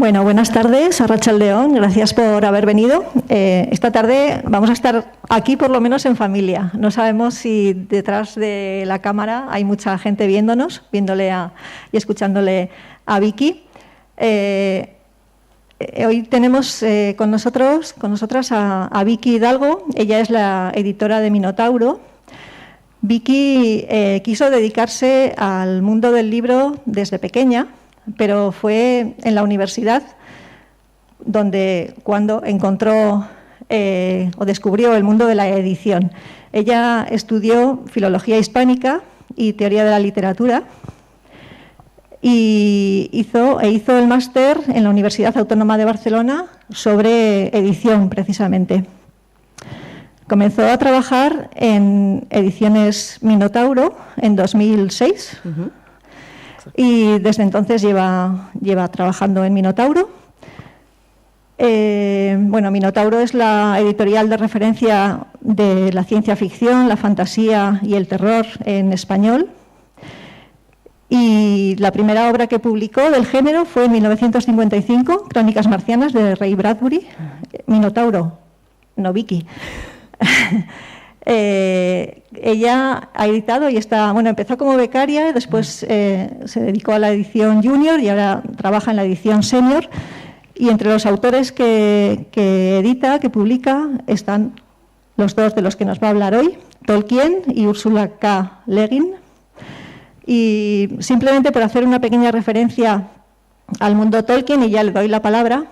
Bueno, buenas tardes, Arratsaldeon, gracias por haber venido. Esta tarde vamos a estar aquí por lo menos en familia. No sabemos si detrás de la cámara hay mucha gente viéndonos, y escuchándole a Vicky. Hoy tenemos con nosotras a Vicky Hidalgo. Ella es la editora de Minotauro. Vicky quiso dedicarse al mundo del libro desde pequeña, pero fue en la universidad cuando encontró o descubrió el mundo de la edición. Ella estudió Filología Hispánica y Teoría de la Literatura y hizo el máster en la Universidad Autónoma de Barcelona sobre edición, precisamente. Comenzó a trabajar en Ediciones Minotauro en 2006. Y desde entonces lleva trabajando en Minotauro. Minotauro es la editorial de referencia de la ciencia ficción, la fantasía y el terror en español. Y la primera obra que publicó del género fue en 1955, Crónicas Marcianas, de Ray Bradbury. Minotauro, no Vicky. Ella ha editado y empezó como becaria y después se dedicó a la edición junior y ahora trabaja en la edición senior. Y entre los autores que edita, que publica, están los dos de los que nos va a hablar hoy, Tolkien y Ursula K. Le Guin. Y simplemente por hacer una pequeña referencia al mundo Tolkien, y ya le doy la palabra,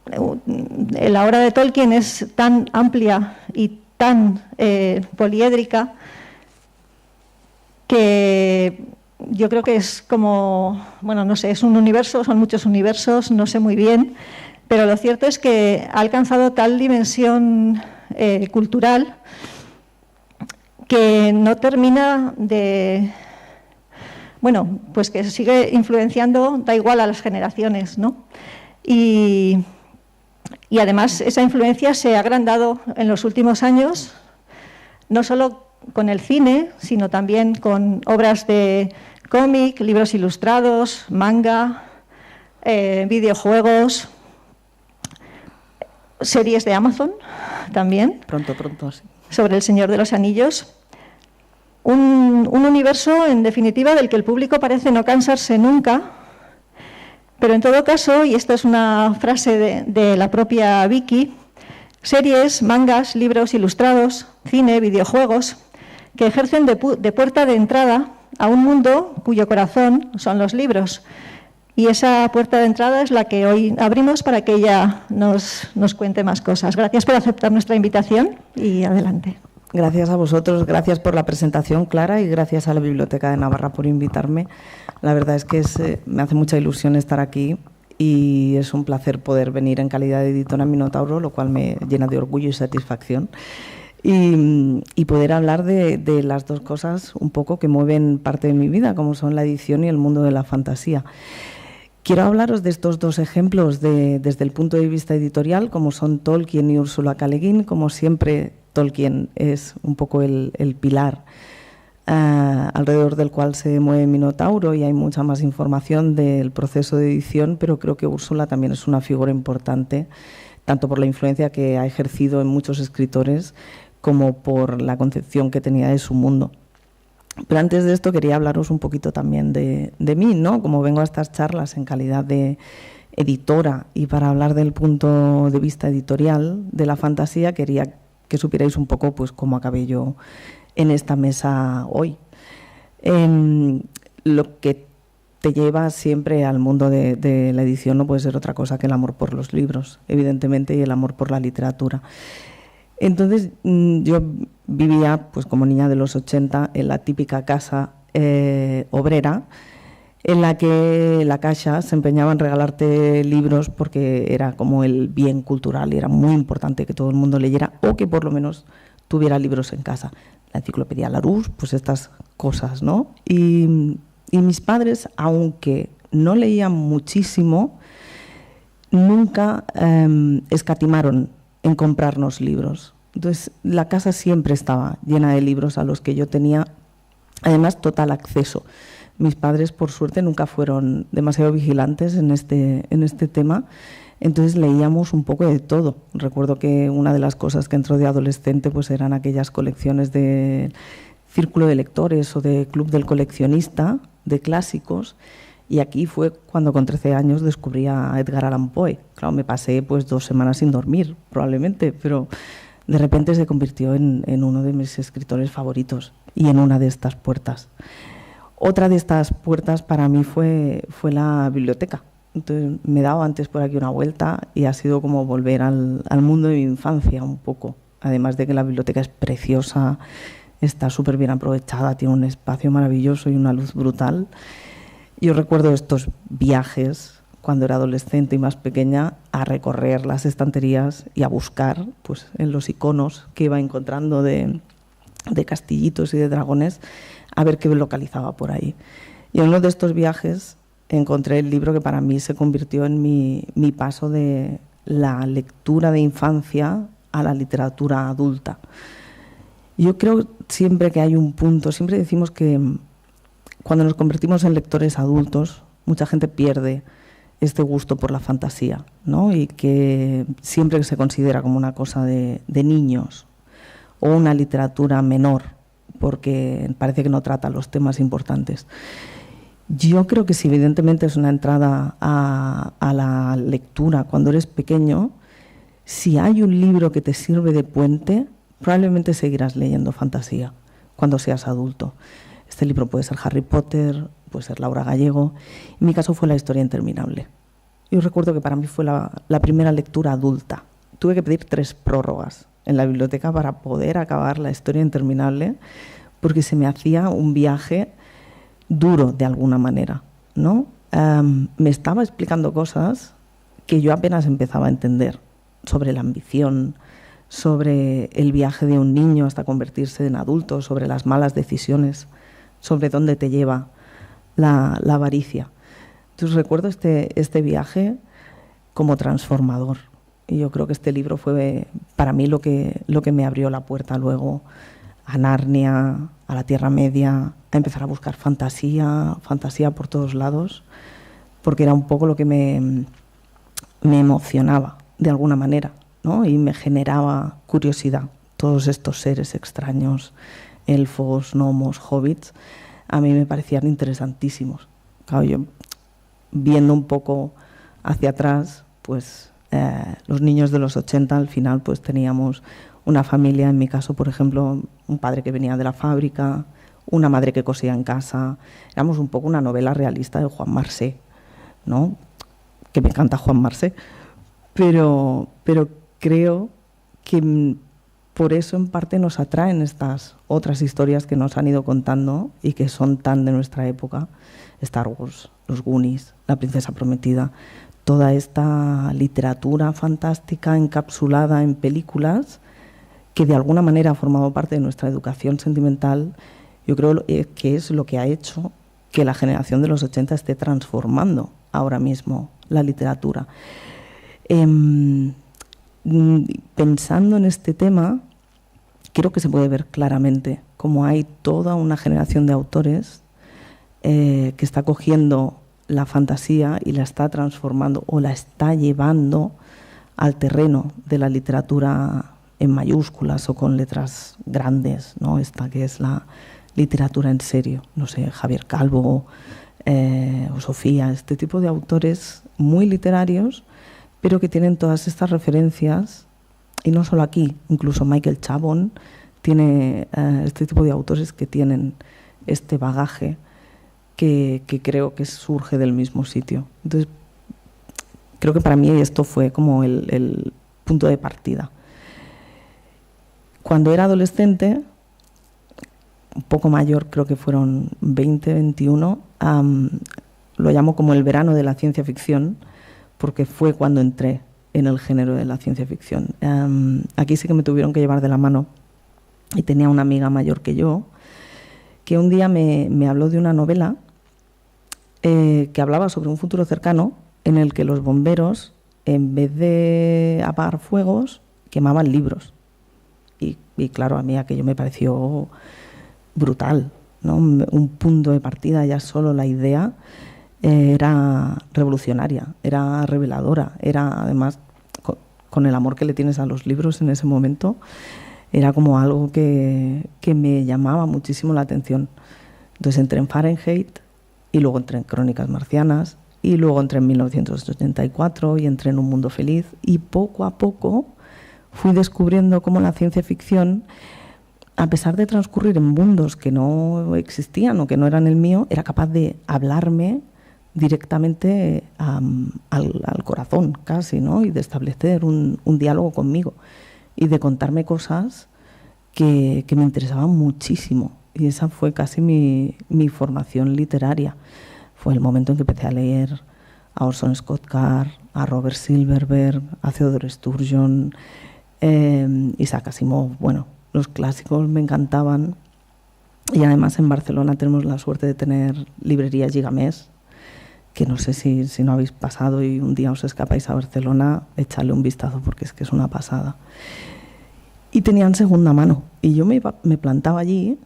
la obra de Tolkien es tan amplia y tan poliédrica que yo creo que es como, es un universo, son muchos universos, no sé muy bien, pero lo cierto es que ha alcanzado tal dimensión cultural que no termina de... pues que sigue influenciando, da igual a las generaciones, ¿no? Y además esa influencia se ha agrandado en los últimos años, no solo con el cine, sino también con obras de cómic, libros ilustrados, manga, videojuegos, series de Amazon también. Pronto, sí. Sobre El Señor de los Anillos. Un universo, en definitiva, del que el público parece no cansarse nunca. Pero en todo caso, y esta es una frase de la propia Vicky, series, mangas, libros ilustrados, cine, videojuegos, que ejercen de puerta de entrada a un mundo cuyo corazón son los libros. Y esa puerta de entrada es la que hoy abrimos para que ella nos cuente más cosas. Gracias por aceptar nuestra invitación y adelante. Gracias a vosotros, gracias por la presentación, Clara, y gracias a la Biblioteca de Navarra por invitarme. La verdad es que me hace mucha ilusión estar aquí y es un placer poder venir en calidad de editora Minotauro, lo cual me llena de orgullo y satisfacción. Y poder hablar de las dos cosas un poco que mueven parte de mi vida, como son la edición y el mundo de la fantasía. Quiero hablaros de estos dos ejemplos desde el punto de vista editorial, como son Tolkien y Ursula K. Le Guin. Como siempre, Tolkien es un poco el pilar alrededor del cual se mueve Minotauro, y hay mucha más información del proceso de edición, pero creo que Úrsula también es una figura importante, tanto por la influencia que ha ejercido en muchos escritores como por la concepción que tenía de su mundo. Pero antes de esto quería hablaros un poquito también de mí, ¿no? Como vengo a estas charlas en calidad de editora y para hablar del punto de vista editorial de la fantasía, quería que supierais un poco pues cómo acabé yo en esta mesa hoy. Lo que te lleva siempre al mundo de la edición no puede ser otra cosa que el amor por los libros, evidentemente, y el amor por la literatura. Entonces yo vivía pues como niña de los 80 en la típica casa obrera, en la que la Caixa se empeñaba en regalarte libros porque era como el bien cultural y era muy importante que todo el mundo leyera o que por lo menos tuviera libros en casa. La enciclopedia Larousse, pues estas cosas, ¿no? Y mis padres, aunque no leían muchísimo, nunca escatimaron en comprarnos libros. Entonces, la casa siempre estaba llena de libros a los que yo tenía, además, total acceso. Mis padres, por suerte, nunca fueron demasiado vigilantes en este tema, entonces leíamos un poco de todo. Recuerdo que una de las cosas que entró de adolescente pues eran aquellas colecciones de Círculo de Lectores o de Club del Coleccionista, de clásicos, y aquí fue cuando con 13 años descubrí a Edgar Allan Poe. Claro, me pasé pues 2 semanas sin dormir, probablemente, pero de repente se convirtió en uno de mis escritores favoritos y en una de estas puertas. Otra de estas puertas para mí fue la biblioteca. Entonces me he dado antes por aquí una vuelta y ha sido como volver al mundo de mi infancia un poco. Además de que la biblioteca es preciosa, está súper bien aprovechada, tiene un espacio maravilloso y una luz brutal. Yo recuerdo estos viajes cuando era adolescente y más pequeña a recorrer las estanterías y a buscar pues, en los iconos que iba encontrando de castillitos y de dragones, a ver qué localizaba por ahí. Y en uno de estos viajes encontré el libro que para mí se convirtió en mi paso de la lectura de infancia a la literatura adulta. Yo creo siempre que hay un punto, siempre decimos que cuando nos convertimos en lectores adultos, mucha gente pierde este gusto por la fantasía, ¿no? Y que siempre se considera como una cosa de niños o una literatura menor, porque parece que no trata los temas importantes. Yo creo que si evidentemente es una entrada a la lectura cuando eres pequeño, si hay un libro que te sirve de puente, probablemente seguirás leyendo fantasía cuando seas adulto. Este libro puede ser Harry Potter, puede ser Laura Gallego. En mi caso fue La historia interminable. Yo recuerdo que para mí fue la primera lectura adulta. Tuve que pedir 3 prórrogas en la biblioteca para poder acabar La historia interminable, porque se me hacía un viaje duro de alguna manera, ¿no? Me estaba explicando cosas que yo apenas empezaba a entender sobre la ambición, sobre el viaje de un niño hasta convertirse en adulto, sobre las malas decisiones, sobre dónde te lleva la avaricia. Entonces recuerdo este viaje como transformador. Y yo creo que este libro fue para mí lo que me abrió la puerta luego a Narnia, a la Tierra Media, a empezar a buscar fantasía por todos lados, porque era un poco lo que me emocionaba de alguna manera, ¿no? Y me generaba curiosidad. Todos estos seres extraños, elfos, gnomos, hobbits, a mí me parecían interesantísimos. Claro, yo viendo un poco hacia atrás, pues los niños de los 80 al final pues teníamos una familia, en mi caso, por ejemplo, un padre que venía de la fábrica, una madre que cosía en casa. Éramos un poco una novela realista de Juan Marsé, ¿no? Que me encanta Juan Marsé, pero creo que por eso en parte nos atraen estas otras historias que nos han ido contando y que son tan de nuestra época. Star Wars, Los Goonies, La princesa prometida, toda esta literatura fantástica encapsulada en películas que de alguna manera ha formado parte de nuestra educación sentimental. Yo creo que es lo que ha hecho que la generación de los 80 esté transformando ahora mismo la literatura. Pensando en este tema, creo que se puede ver claramente cómo hay toda una generación de autores que está cogiendo la fantasía y la está transformando o la está llevando al terreno de la literatura en mayúsculas o con letras grandes, ¿no? Esta que es la literatura en serio, no sé, Javier Calvo o Sofía, este tipo de autores muy literarios, pero que tienen todas estas referencias, y no solo aquí, incluso Michael Chabon tiene este tipo de autores que tienen este bagaje que creo que surge del mismo sitio. Entonces, creo que para mí esto fue como el punto de partida. Cuando era adolescente, un poco mayor, creo que fueron 20, 21, lo llamo como el verano de la ciencia ficción, porque fue cuando entré en el género de la ciencia ficción. Aquí sí que me tuvieron que llevar de la mano, y tenía una amiga mayor que yo, que un día me habló de una novela que hablaba sobre un futuro cercano en el que los bomberos, en vez de apagar fuegos, quemaban libros. Y claro, a mí aquello me pareció brutal, ¿no? Un punto de partida, ya solo la idea era revolucionaria, era reveladora, era además, con el amor que le tienes a los libros en ese momento, era como algo que me llamaba muchísimo la atención. Entonces entré en Fahrenheit y luego entré en Crónicas Marcianas y luego entré en 1984 y entré en Un Mundo Feliz, y poco a poco fui descubriendo cómo la ciencia ficción, a pesar de transcurrir en mundos que no existían o que no eran el mío, era capaz de hablarme directamente al corazón casi, ¿no? Y de establecer un diálogo conmigo y de contarme cosas que me interesaban muchísimo. Y esa fue casi mi formación literaria. Fue el momento en que empecé a leer a Orson Scott Card, a Robert Silverberg, a Theodore Sturgeon, Isaac Asimov. Bueno, los clásicos me encantaban. Y además en Barcelona tenemos la suerte de tener librería Gigamés, que no sé si no habéis pasado y un día os escapáis a Barcelona, echadle un vistazo porque es que es una pasada. Y tenían segunda mano. Y yo me plantaba allí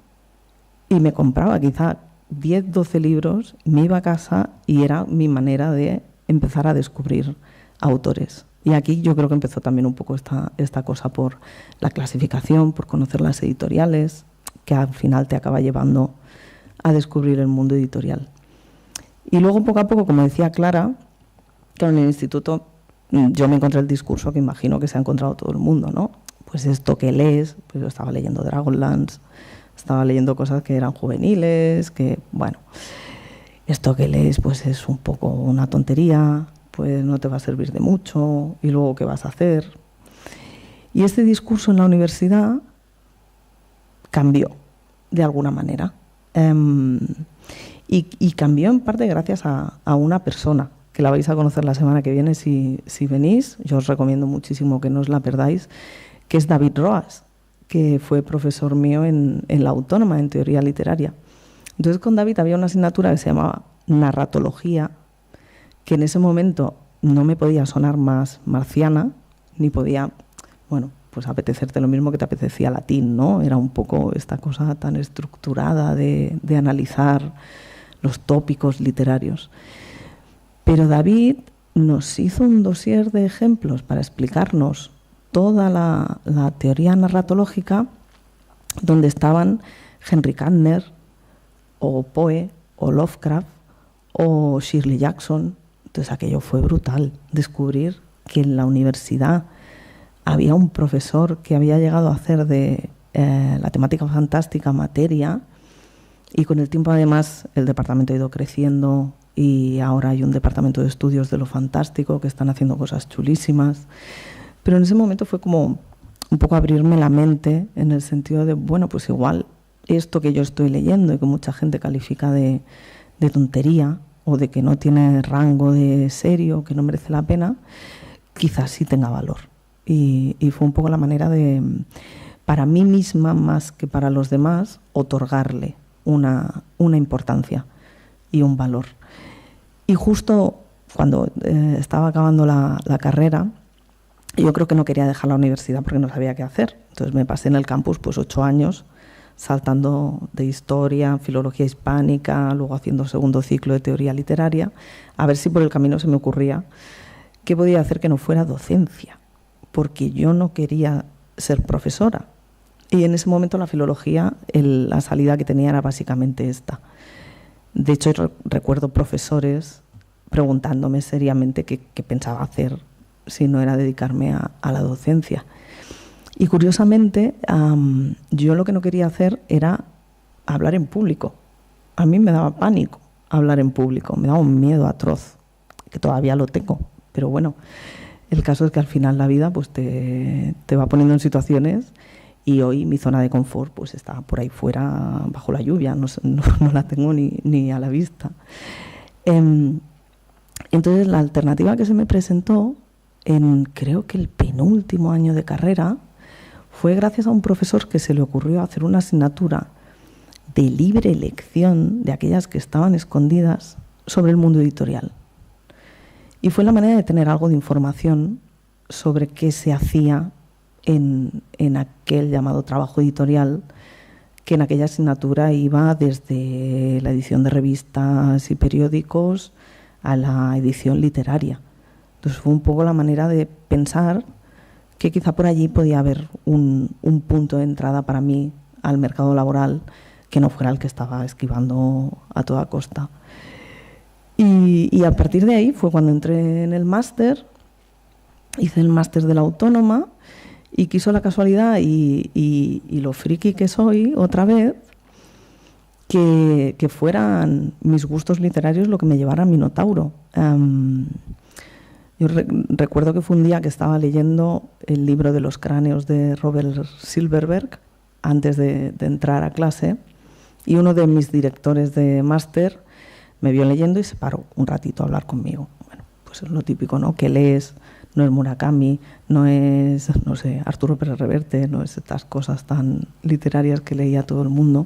y me compraba quizá 10, 12 libros, me iba a casa y era mi manera de empezar a descubrir autores. Y aquí yo creo que empezó también un poco esta cosa por la clasificación, por conocer las editoriales, que al final te acaba llevando a descubrir el mundo editorial. Y luego, poco a poco, como decía Clara, que en el instituto yo me encontré el discurso que imagino que se ha encontrado todo el mundo, ¿no? Pues esto que lees, pues yo estaba leyendo Dragonlance, estaba leyendo cosas que eran juveniles, que, bueno, esto que lees pues es un poco una tontería, pues no te va a servir de mucho, y luego ¿qué vas a hacer? Y este discurso en la universidad cambió, de alguna manera. Y cambió en parte gracias a una persona, que la vais a conocer la semana que viene si venís. Yo os recomiendo muchísimo que no os la perdáis, que es David Roas, que fue profesor mío en la Autónoma, en teoría literaria. Entonces con David había una asignatura que se llamaba narratología, que en ese momento no me podía sonar más marciana, ni podía, bueno, pues apetecerte lo mismo que te apetecía latín, ¿no? Era un poco esta cosa tan estructurada de analizar los tópicos literarios. Pero David nos hizo un dossier de ejemplos para explicarnos toda la teoría narratológica, donde estaban Henry Kantner, o Poe, o Lovecraft, o Shirley Jackson. Entonces aquello fue brutal, descubrir que en la universidad había un profesor que había llegado a hacer de la temática fantástica materia, y con el tiempo además el departamento ha ido creciendo y ahora hay un departamento de estudios de lo fantástico que están haciendo cosas chulísimas. Pero en ese momento fue como un poco abrirme la mente en el sentido de, bueno, pues igual esto que yo estoy leyendo y que mucha gente califica de tontería o de que no tiene rango de serio, que no merece la pena, quizás sí tenga valor. Y fue un poco la manera de, para mí misma más que para los demás, otorgarle una importancia y un valor. Y justo cuando estaba acabando la carrera, yo creo que no quería dejar la universidad porque no sabía qué hacer. Entonces me pasé en el campus pues 8 años saltando de historia, filología hispánica, luego haciendo segundo ciclo de teoría literaria, a ver si por el camino se me ocurría qué podía hacer que no fuera docencia, porque yo no quería ser profesora. Y en ese momento la filología, la salida que tenía era básicamente esta. De hecho, recuerdo profesores preguntándome seriamente qué pensaba hacer si no era dedicarme a la docencia. Y curiosamente, yo lo que no quería hacer era hablar en público. A mí me daba pánico hablar en público, me daba un miedo atroz, que todavía lo tengo. Pero bueno, el caso es que al final la vida pues te va poniendo en situaciones, y hoy mi zona de confort pues está por ahí fuera bajo la lluvia, no la tengo ni a la vista. Entonces la alternativa que se me presentó en creo que el penúltimo año de carrera fue gracias a un profesor que se le ocurrió hacer una asignatura de libre elección de aquellas que estaban escondidas sobre el mundo editorial. Y fue la manera de tener algo de información sobre qué se hacía en aquel llamado trabajo editorial, que en aquella asignatura iba desde la edición de revistas y periódicos a la edición literaria. Entonces fue un poco la manera de pensar que quizá por allí podía haber un punto de entrada para mí al mercado laboral que no fuera el que estaba esquivando a toda costa. Y a partir de ahí fue cuando entré en el máster, hice el máster de la Autónoma y quiso la casualidad y lo friki que soy otra vez, que fueran mis gustos literarios lo que me llevara a Minotauro. Yo recuerdo que fue un día que estaba leyendo el libro de los cráneos de Robert Silverberg antes de entrar a clase, y uno de mis directores de máster me vio leyendo y se paró un ratito a hablar conmigo. Bueno, pues es lo típico, ¿no? Que lees, no es Murakami, no es, no sé, Arturo Pérez Reverte, no es estas cosas tan literarias que leía todo el mundo.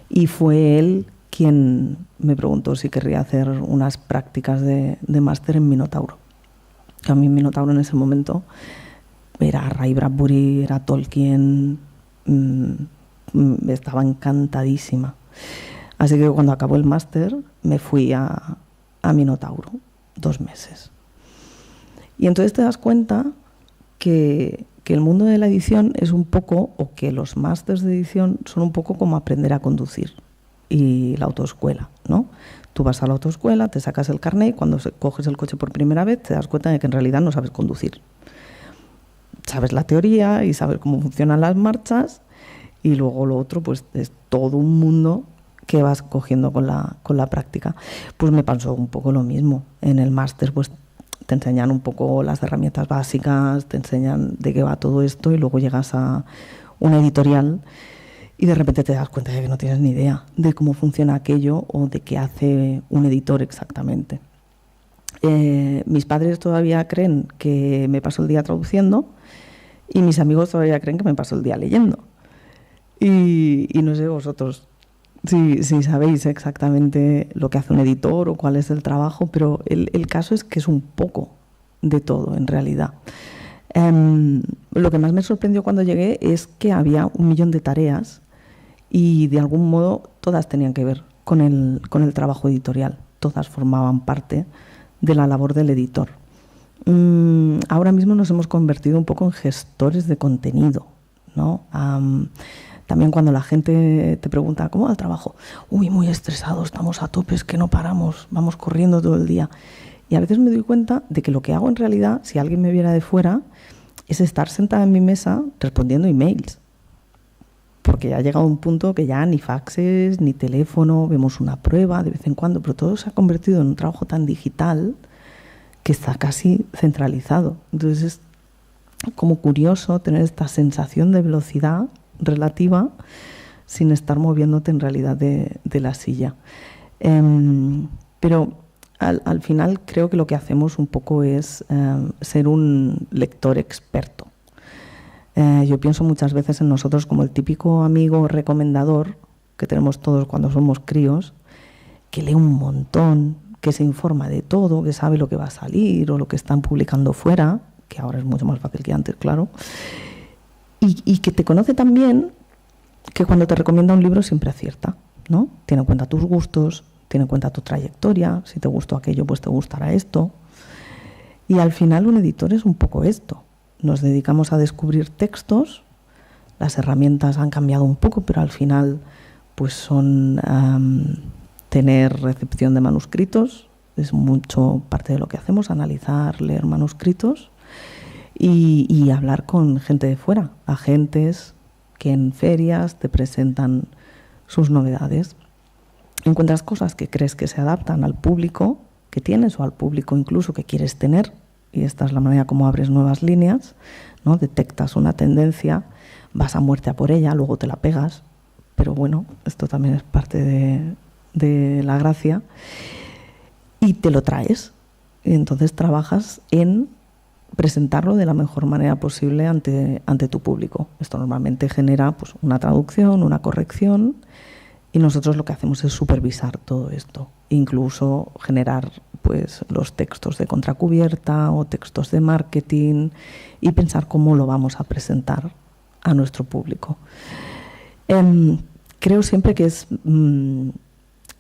Y fue él quien me preguntó si querría hacer unas prácticas de máster en Minotauro. A mí Minotauro en ese momento era Ray Bradbury, era Tolkien, estaba encantadísima. Así que cuando acabó el máster me fui a Minotauro, 2 meses. Y entonces te das cuenta que el mundo de la edición es un poco, o que los másters de edición son un poco como aprender a conducir y la autoescuela, ¿no? Tú vas a la autoescuela, te sacas el carnet y cuando coges el coche por primera vez te das cuenta de que en realidad no sabes conducir. Sabes la teoría y sabes cómo funcionan las marchas, y luego lo otro pues es todo un mundo que vas cogiendo con la práctica. Pues me pasó un poco lo mismo. En el máster pues te enseñan un poco las herramientas básicas, te enseñan de qué va todo esto, y luego llegas a una editorial y de repente te das cuenta de que no tienes ni idea de cómo funciona aquello o de qué hace un editor exactamente. Mis padres todavía creen que me paso el día traduciendo y mis amigos todavía creen que me paso el día leyendo. Y no sé vosotros si sabéis exactamente lo que hace un editor o cuál es el trabajo, pero el caso es que es un poco de todo en realidad. Lo que más me sorprendió cuando llegué es que había 1 millón de tareas y de algún modo todas tenían que ver con el trabajo editorial, todas formaban parte de la labor del editor. Ahora mismo nos hemos convertido un poco en gestores de contenido, ¿no? También cuando la gente te pregunta ¿cómo va el trabajo? Muy estresado, estamos a tope, es que no paramos, vamos corriendo todo el día. Y a veces me doy cuenta de que lo que hago en realidad, si alguien me viera de fuera, es estar sentada en mi mesa respondiendo emails. Porque ya ha llegado un punto que ya ni faxes, ni teléfono, vemos una prueba de vez en cuando, pero todo se ha convertido en un trabajo tan digital que está casi centralizado. Entonces es como curioso tener esta sensación de velocidad relativa sin estar moviéndote en realidad de la silla. Pero al final creo que lo que hacemos un poco es ser un lector experto. Yo pienso muchas veces en nosotros como el típico amigo recomendador que tenemos todos cuando somos críos, que lee un montón, que se informa de todo, que sabe lo que va a salir o lo que están publicando fuera, que ahora es mucho más fácil que antes, claro, y que te conoce tan bien que cuando te recomienda un libro siempre acierta, ¿no? Tiene en cuenta tus gustos, tiene en cuenta tu trayectoria, si te gustó aquello, pues te gustará esto. Y al final un editor es un poco esto. Nos dedicamos a descubrir textos, las herramientas han cambiado un poco, pero al final pues son tener recepción de manuscritos, es mucho parte de lo que hacemos, analizar, leer manuscritos y hablar con gente de fuera, agentes que en ferias te presentan sus novedades. Encuentras cosas que crees que se adaptan al público que tienes o al público incluso que quieres tener, y esta es la manera como abres nuevas líneas, ¿no? Detectas una tendencia, vas a muerte a por ella, luego te la pegas, pero bueno, esto también es parte de la gracia, y te lo traes, y entonces trabajas en presentarlo de la mejor manera posible ante tu público. Esto normalmente genera pues, una traducción, una corrección, y nosotros lo que hacemos es supervisar todo esto, incluso generar pues, los textos de contracubierta o textos de marketing y pensar cómo lo vamos a presentar a nuestro público. creo siempre que es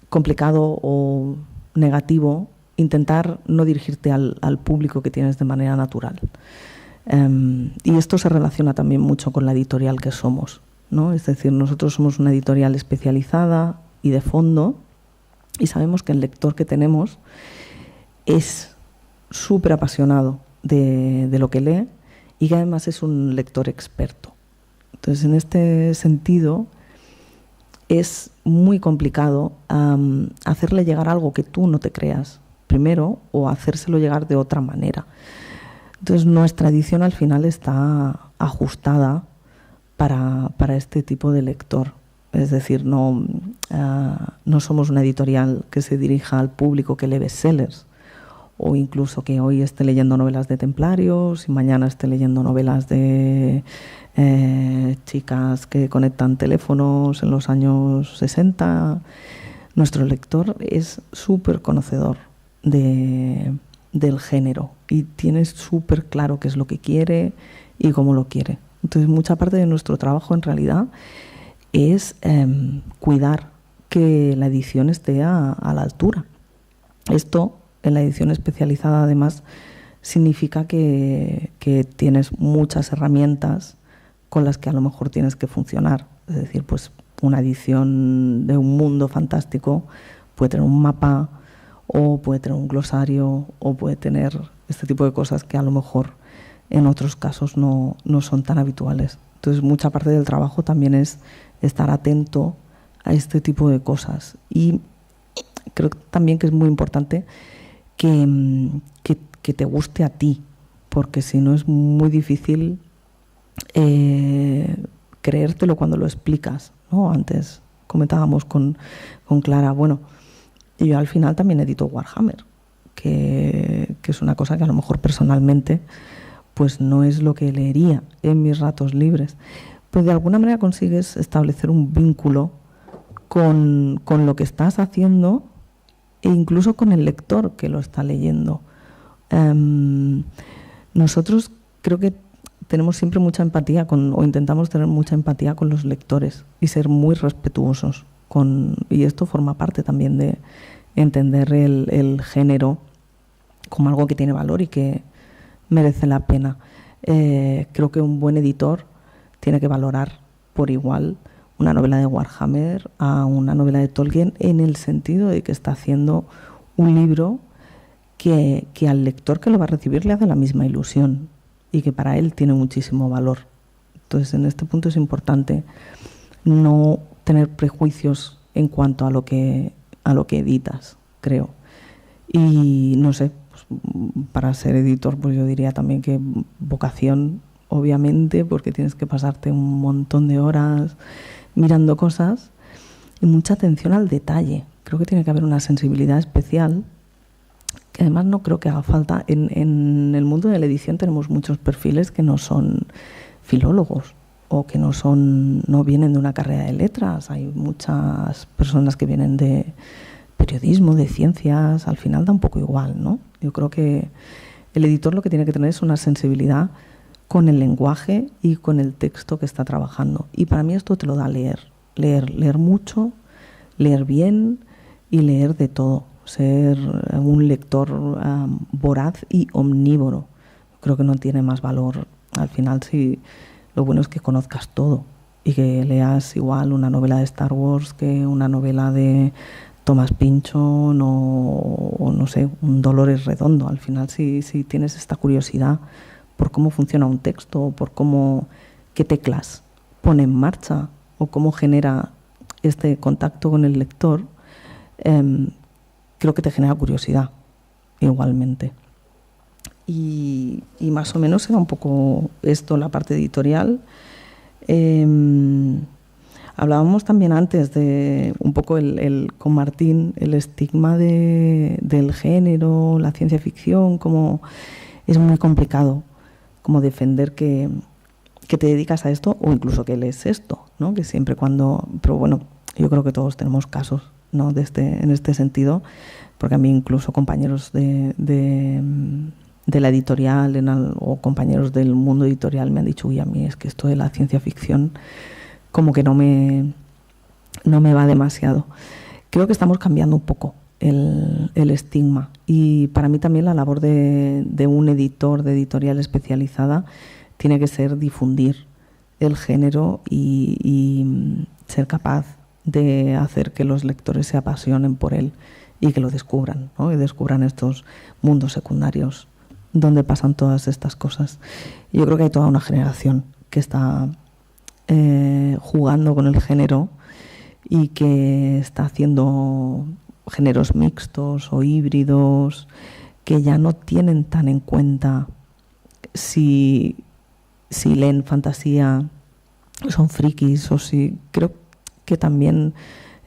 complicado o negativo intentar no dirigirte al público que tienes de manera natural. Y esto se relaciona también mucho con la editorial que somos, ¿no? Es decir, nosotros somos una editorial especializada y de fondo, y sabemos que el lector que tenemos es súper apasionado de lo que lee y que además es un lector experto. Entonces, en este sentido, es muy complicado hacerle llegar algo que tú no te creas primero o hacérselo llegar de otra manera. Entonces, nuestra edición al final está ajustada para este tipo de lector. Es decir, no somos una editorial que se dirija al público que lee bestsellers o incluso que hoy esté leyendo novelas de templarios y mañana esté leyendo novelas de chicas que conectan teléfonos en los años 60. Nuestro lector es súper conocedor del género y tiene súper claro qué es lo que quiere y cómo lo quiere. Entonces, mucha parte de nuestro trabajo en realidad es cuidar que la edición esté a la altura. Esto, en la edición especializada, además, significa que tienes muchas herramientas con las que a lo mejor tienes que funcionar. Es decir, pues una edición de un mundo fantástico puede tener un mapa, o puede tener un glosario, o puede tener este tipo de cosas que a lo mejor en otros casos no son tan habituales. Entonces, mucha parte del trabajo también es estar atento a este tipo de cosas. Y creo también que es muy importante que te guste a ti, porque si no es muy difícil creértelo cuando lo explicas, ¿no? Antes comentábamos con Clara, bueno, yo al final también edito Warhammer, que es una cosa que a lo mejor personalmente pues no es lo que leería en mis ratos libres. Pues de alguna manera consigues establecer un vínculo con lo que estás haciendo e incluso con el lector que lo está leyendo. Nosotros creo que tenemos siempre mucha empatía o intentamos tener mucha empatía con los lectores y ser muy respetuosos y esto forma parte también de entender el género como algo que tiene valor y que merece la pena. Creo que un buen editor tiene que valorar por igual una novela de Warhammer a una novela de Tolkien, en el sentido de que está haciendo un libro que al lector que lo va a recibir le hace la misma ilusión y que para él tiene muchísimo valor. Entonces, en este punto es importante no tener prejuicios en cuanto a lo que editas, creo. Y no sé, pues, para ser editor, pues yo diría también que vocación, obviamente, porque tienes que pasarte un montón de horas mirando cosas y mucha atención al detalle. Creo que tiene que haber una sensibilidad especial, que además no creo que haga falta. En el mundo de la edición tenemos muchos perfiles que no son filólogos o que no vienen de una carrera de letras. Hay muchas personas que vienen de periodismo, de ciencias. Al final da un poco igual, ¿no? Yo creo que el editor lo que tiene que tener es una sensibilidad con el lenguaje y con el texto que está trabajando. Y para mí esto te lo da leer mucho, leer bien y leer de todo. Ser un lector voraz y omnívoro. Creo que no tiene más valor. Al final, sí, lo bueno es que conozcas todo y que leas igual una novela de Star Wars que una novela de Thomas Pynchon o no sé, un Dolores Redondo. Al final, si tienes esta curiosidad por cómo funciona un texto, o por qué teclas pone en marcha o cómo genera este contacto con el lector, creo que te genera curiosidad igualmente. Y más o menos era un poco esto, la parte editorial. Hablábamos también antes de un poco con Martín, el estigma del género, la ciencia ficción, como es muy complicado como defender que te dedicas a esto o incluso que lees esto, ¿no? Que siempre pero bueno, yo creo que todos tenemos casos, ¿no? en este sentido, porque a mí incluso compañeros de la editorial o compañeros del mundo editorial me han dicho, uy, a mí es que esto de la ciencia ficción como que no me no me va demasiado. Creo que estamos cambiando un poco el estigma, y para mí también la labor de un editor de editorial especializada tiene que ser difundir el género y ser capaz de hacer que los lectores se apasionen por él y que lo descubran, ¿no? Y descubran estos mundos secundarios donde pasan todas estas cosas. Yo creo que hay toda una generación que está jugando con el género y que está haciendo géneros mixtos o híbridos, que ya no tienen tan en cuenta si leen fantasía son frikis o si... Creo que también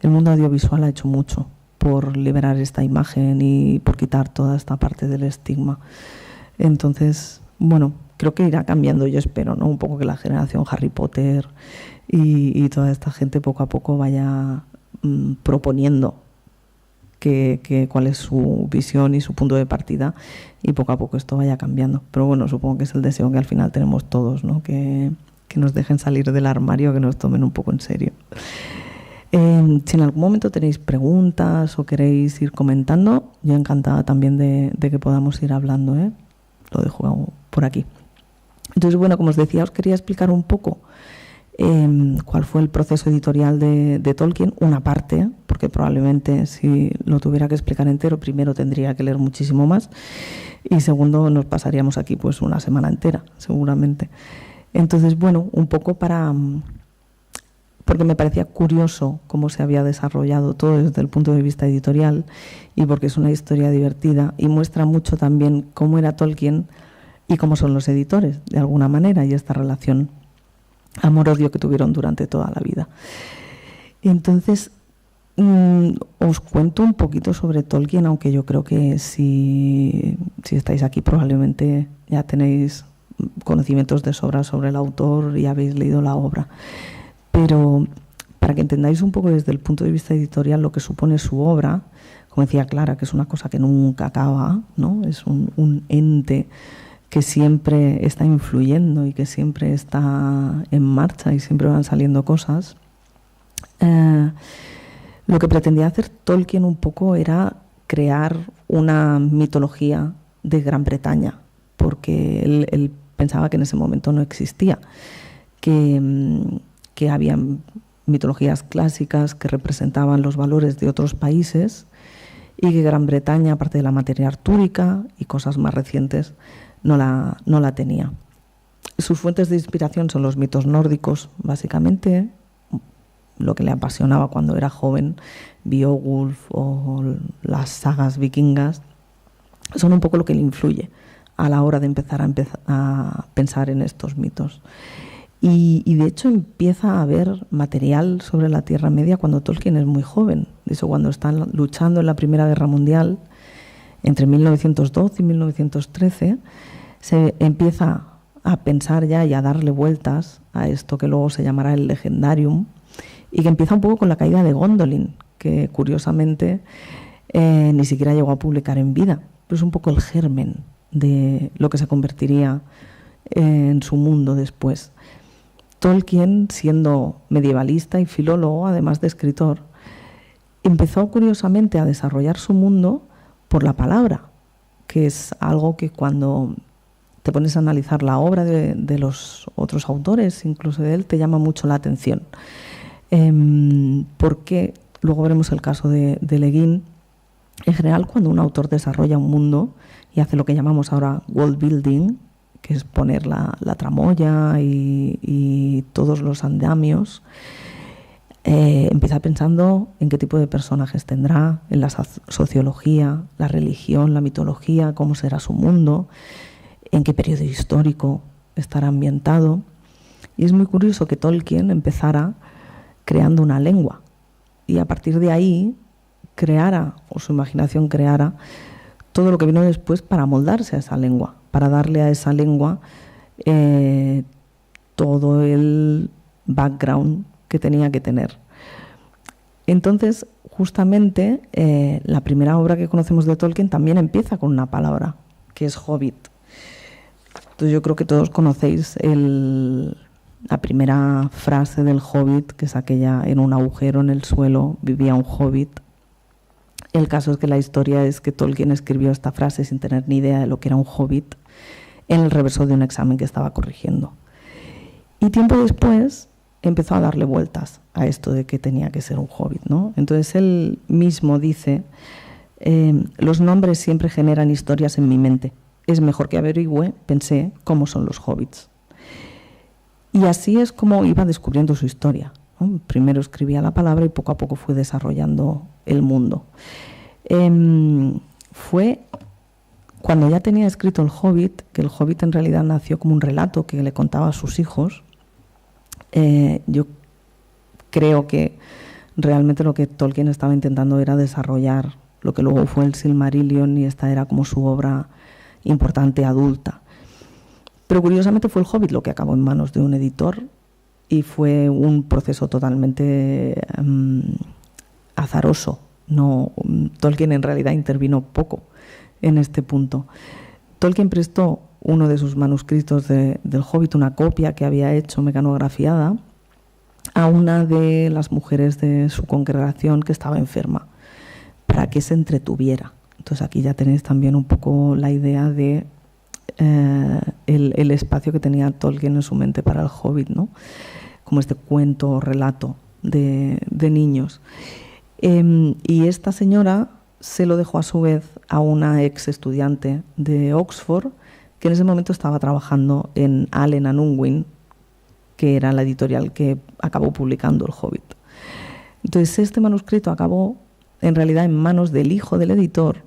el mundo audiovisual ha hecho mucho por liberar esta imagen y por quitar toda esta parte del estigma. Entonces, bueno, creo que irá cambiando, yo espero, ¿no? Un poco que la generación Harry Potter y toda esta gente poco a poco vaya proponiendo cuál es su visión y su punto de partida, y poco a poco esto vaya cambiando. Pero bueno, supongo que es el deseo que al final tenemos todos, ¿no? Que nos dejen salir del armario, que nos tomen un poco en serio. Si en algún momento tenéis preguntas o queréis ir comentando, yo encantada también de que podamos ir hablando, ¿eh? Lo dejo por aquí. Entonces, bueno, como os decía, os quería explicar un poco cuál fue el proceso editorial de Tolkien, una parte, porque probablemente si lo tuviera que explicar entero, primero tendría que leer muchísimo más y segundo nos pasaríamos aquí pues una semana entera, seguramente. Entonces, bueno, un poco porque me parecía curioso cómo se había desarrollado todo desde el punto de vista editorial y porque es una historia divertida y muestra mucho también cómo era Tolkien y cómo son los editores, de alguna manera, y esta relación amor-odio que tuvieron durante toda la vida. Entonces, os cuento un poquito sobre Tolkien, aunque yo creo que si estáis aquí probablemente ya tenéis conocimientos de sobra sobre el autor y habéis leído la obra. Pero para que entendáis un poco desde el punto de vista editorial lo que supone su obra, como decía Clara, que es una cosa que nunca acaba, ¿no? Es un ente que siempre está influyendo y que siempre está en marcha y siempre van saliendo cosas. Lo que pretendía hacer Tolkien un poco era crear una mitología de Gran Bretaña, porque él pensaba que en ese momento no existía, que había mitologías clásicas que representaban los valores de otros países y que Gran Bretaña, aparte de la materia artúrica y cosas más recientes, no la tenía. Sus fuentes de inspiración son los mitos nórdicos, básicamente, lo que le apasionaba cuando era joven, Beowulf o las sagas vikingas, son un poco lo que le influye a la hora de empezar a pensar en estos mitos. Y de hecho empieza a haber material sobre la Tierra Media cuando Tolkien es muy joven. De hecho, cuando están luchando en la Primera Guerra Mundial, entre 1912 y 1913, se empieza a pensar ya y a darle vueltas a esto que luego se llamará el Legendarium, y que empieza un poco con la caída de Gondolin, que curiosamente ni siquiera llegó a publicar en vida, pero es un poco el germen de lo que se convertiría en su mundo después. Tolkien, siendo medievalista y filólogo, además de escritor, empezó curiosamente a desarrollar su mundo por la palabra, que es algo que cuando te pones a analizar la obra de los otros autores, incluso de él, te llama mucho la atención. Porque, luego veremos el caso de Le Guin, en general cuando un autor desarrolla un mundo y hace lo que llamamos ahora world building, que es poner la tramoya y todos los andamios, empieza pensando en qué tipo de personajes tendrá, en la sociología, la religión, la mitología, cómo será su mundo, en qué periodo histórico estará ambientado. Y es muy curioso que Tolkien empezara creando una lengua y a partir de ahí creara, o su imaginación creara, todo lo que vino después para moldarse a esa lengua, para darle a esa lengua todo el background que tenía que tener. Entonces, justamente, la primera obra que conocemos de Tolkien también empieza con una palabra, que es Hobbit. Entonces yo creo que todos conocéis la primera frase del Hobbit, que es aquella: en un agujero en el suelo vivía un hobbit. El caso es que la historia es que Tolkien escribió esta frase sin tener ni idea de lo que era un hobbit en el reverso de un examen que estaba corrigiendo. Y tiempo después empezó a darle vueltas a esto de que tenía que ser un hobbit, ¿no? Entonces él mismo dice: los nombres siempre generan historias en mi mente. Es mejor que averigüe, pensé, cómo son los hobbits. Y así es como iba descubriendo su historia, ¿no? Primero escribía la palabra y poco a poco fue desarrollando el mundo. Fue cuando ya tenía escrito el Hobbit, que el Hobbit en realidad nació como un relato que le contaba a sus hijos. Yo creo que realmente lo que Tolkien estaba intentando era desarrollar lo que luego fue el Silmarillion, y esta era como su obra importante adulta. Pero curiosamente fue el Hobbit lo que acabó en manos de un editor, y fue un proceso totalmente azaroso. Tolkien en realidad intervino poco en este punto. Tolkien prestó uno de sus manuscritos del Hobbit, una copia que había hecho mecanografiada, a una de las mujeres de su congregación que estaba enferma, para que se entretuviera. Entonces aquí ya tenéis también un poco la idea de el espacio que tenía Tolkien en su mente para el Hobbit, ¿no? Como este cuento o relato de niños. Y esta señora se lo dejó a su vez a una ex estudiante de Oxford, que en ese momento estaba trabajando en Allen & Unwin, que era la editorial que acabó publicando el Hobbit. Entonces este manuscrito acabó en realidad en manos del hijo del editor,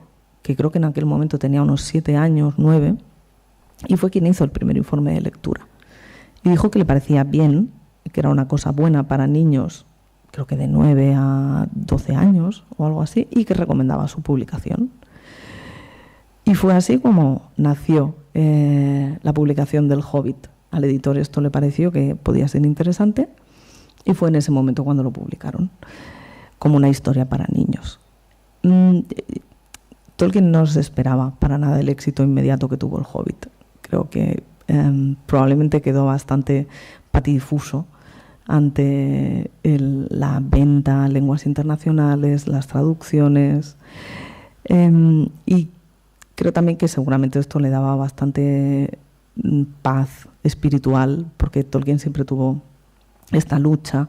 que creo que en aquel momento tenía unos 7 años, 9, y fue quien hizo el primer informe de lectura. Y dijo que le parecía bien, que era una cosa buena para niños, creo que de 9 a 12 años o algo así, y que recomendaba su publicación. Y fue así como nació la publicación del Hobbit. Al editor esto le pareció que podía ser interesante, y fue en ese momento cuando lo publicaron, como una historia para niños. Tolkien no se esperaba para nada el éxito inmediato que tuvo el Hobbit. Creo que probablemente quedó bastante patidifuso ante la venta a lenguas internacionales, las traducciones, y creo también que seguramente esto le daba bastante paz espiritual, porque Tolkien siempre tuvo esta lucha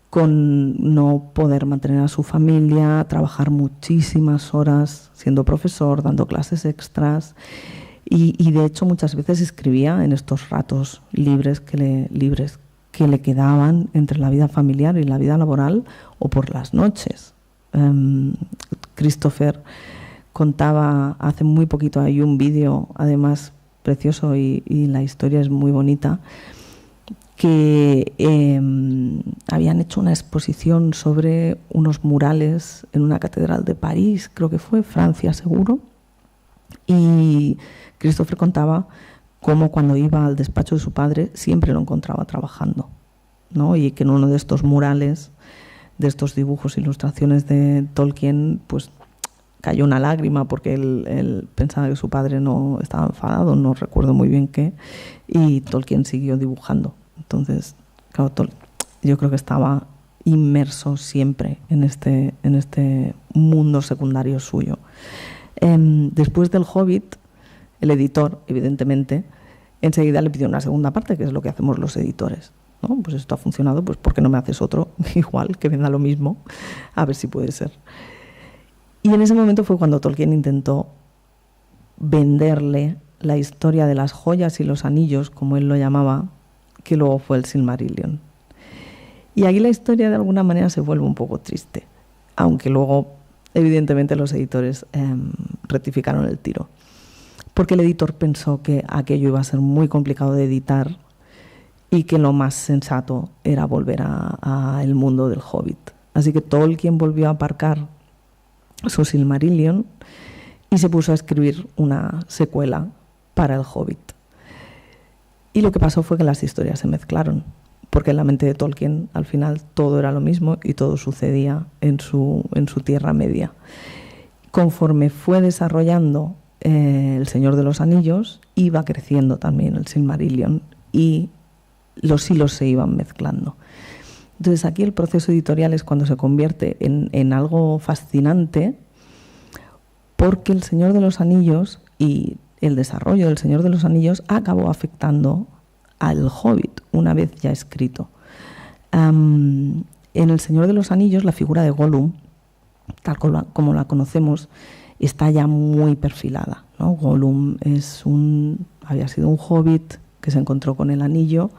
con no poder mantener a su familia, trabajar muchísimas horas siendo profesor, dando clases extras, y de hecho muchas veces escribía en estos ratos libres que le quedaban entre la vida familiar y la vida laboral, o por las noches. Christopher contaba hace muy poquito, hay un vídeo además precioso y la historia es muy bonita, que habían hecho una exposición sobre unos murales en una catedral de París, creo que fue, Francia seguro, y Christopher contaba cómo cuando iba al despacho de su padre siempre lo encontraba trabajando, ¿no? Y que en uno de estos murales, de estos dibujos, ilustraciones de Tolkien, pues cayó una lágrima porque él pensaba que su padre no estaba enfadado, no recuerdo muy bien qué, y Tolkien siguió dibujando. Entonces, claro, yo creo que estaba inmerso siempre en este mundo secundario suyo. Después del Hobbit, el editor, evidentemente, enseguida le pidió una segunda parte, que es lo que hacemos los editores, ¿no? Pues esto ha funcionado, pues ¿por qué no me haces otro igual, que venda lo mismo? A ver si puede ser. Y en ese momento fue cuando Tolkien intentó venderle la historia de las joyas y los anillos, como él lo llamaba, que luego fue el Silmarillion. Y aquí la historia de alguna manera se vuelve un poco triste, aunque luego evidentemente los editores rectificaron el tiro, porque el editor pensó que aquello iba a ser muy complicado de editar y que lo más sensato era volver a el mundo del Hobbit. Así que Tolkien volvió a aparcar su Silmarillion y se puso a escribir una secuela para el Hobbit. Y lo que pasó fue que las historias se mezclaron, porque en la mente de Tolkien al final todo era lo mismo y todo sucedía en su Tierra Media. Conforme fue desarrollando El Señor de los Anillos, iba creciendo también el Silmarillion, y los hilos se iban mezclando. Entonces aquí el proceso editorial es cuando se convierte en algo fascinante, porque El Señor de los Anillos y el desarrollo del Señor de los Anillos acabó afectando al Hobbit una vez ya escrito. En El Señor de los Anillos la figura de Gollum, tal como la conocemos, está ya muy perfilada, ¿no? Gollum había sido un hobbit que se encontró con el anillo,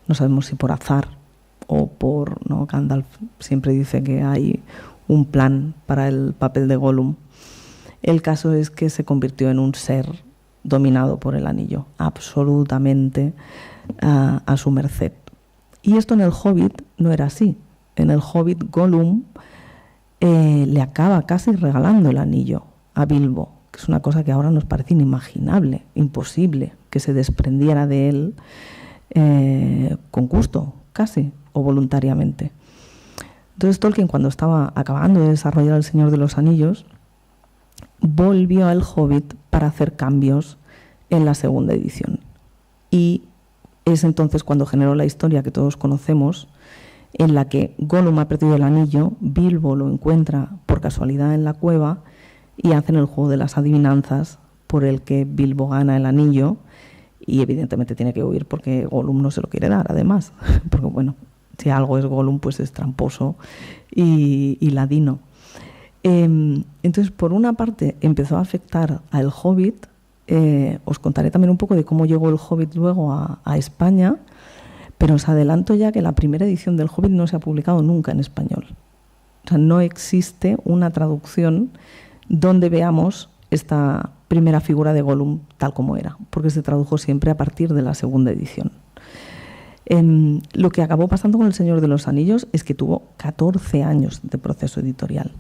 no sabemos si por azar o por, ¿no? Gandalf siempre dice que hay un plan para el papel de Gollum. El caso es que se convirtió en un ser dominado por el anillo, absolutamente a su merced. Y esto en el Hobbit no era así. En el Hobbit Gollum le acaba casi regalando el anillo a Bilbo, que es una cosa que ahora nos parece inimaginable, imposible que se desprendiera de él con gusto, casi, o voluntariamente. Entonces Tolkien, cuando estaba acabando de desarrollar El Señor de los Anillos, volvió al Hobbit para hacer cambios en la segunda edición. Y es entonces cuando generó la historia que todos conocemos, en la que Gollum ha perdido el anillo, Bilbo lo encuentra por casualidad en la cueva y hacen el juego de las adivinanzas por el que Bilbo gana el anillo y evidentemente tiene que huir porque Gollum no se lo quiere dar, además, porque bueno, si algo es Gollum pues es tramposo y ladino. Entonces, por una parte empezó a afectar al Hobbit. Os contaré también un poco de cómo llegó el Hobbit luego a España, pero os adelanto ya que la primera edición del Hobbit no se ha publicado nunca en español. O sea, no existe una traducción donde veamos esta primera figura de Gollum tal como era, porque se tradujo siempre a partir de la segunda edición. Lo que acabó pasando con El Señor de los Anillos es que tuvo 14 años de proceso editorial.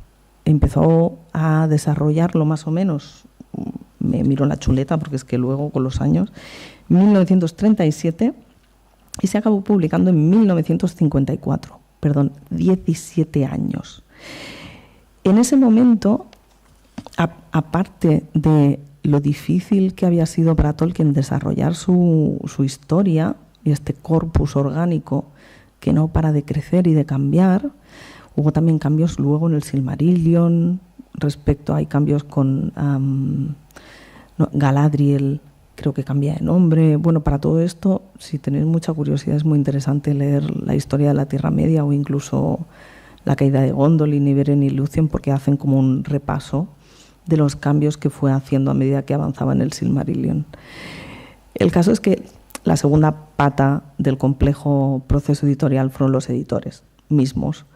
Empezó a desarrollarlo más o menos, me miro la chuleta porque es que luego con los años, 1937, y se acabó publicando en 1954, 17 años. En ese momento, aparte de lo difícil que había sido para Tolkien desarrollar su historia y este corpus orgánico que no para de crecer y de cambiar, hubo también cambios luego en el Silmarillion, hay cambios con Galadriel, creo que cambia de nombre. Bueno, para todo esto, si tenéis mucha curiosidad, es muy interesante leer la historia de la Tierra Media o incluso la caída de Gondolin y Beren y Lúthien, porque hacen como un repaso de los cambios que fue haciendo a medida que avanzaba en el Silmarillion. El caso es que la segunda pata del complejo proceso editorial fueron los editores mismos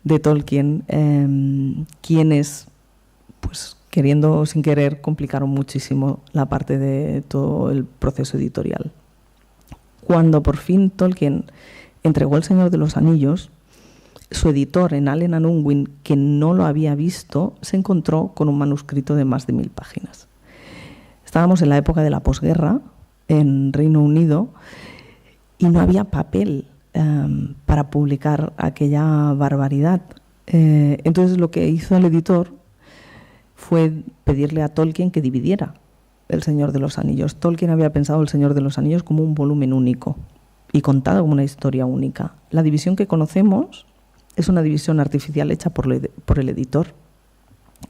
de Tolkien, quienes, pues queriendo o sin querer, complicaron muchísimo la parte de todo el proceso editorial. Cuando por fin Tolkien entregó El Señor de los Anillos, su editor en Allen & Unwin, que no lo había visto, se encontró con un manuscrito de más de 1000 páginas. Estábamos en la época de la posguerra, en Reino Unido, y no había papel para publicar aquella barbaridad. Entonces lo que hizo el editor fue pedirle a Tolkien que dividiera El Señor de los Anillos. Tolkien había pensado El Señor de los Anillos como un volumen único y contado como una historia única. La división que conocemos es una división artificial hecha por el editor,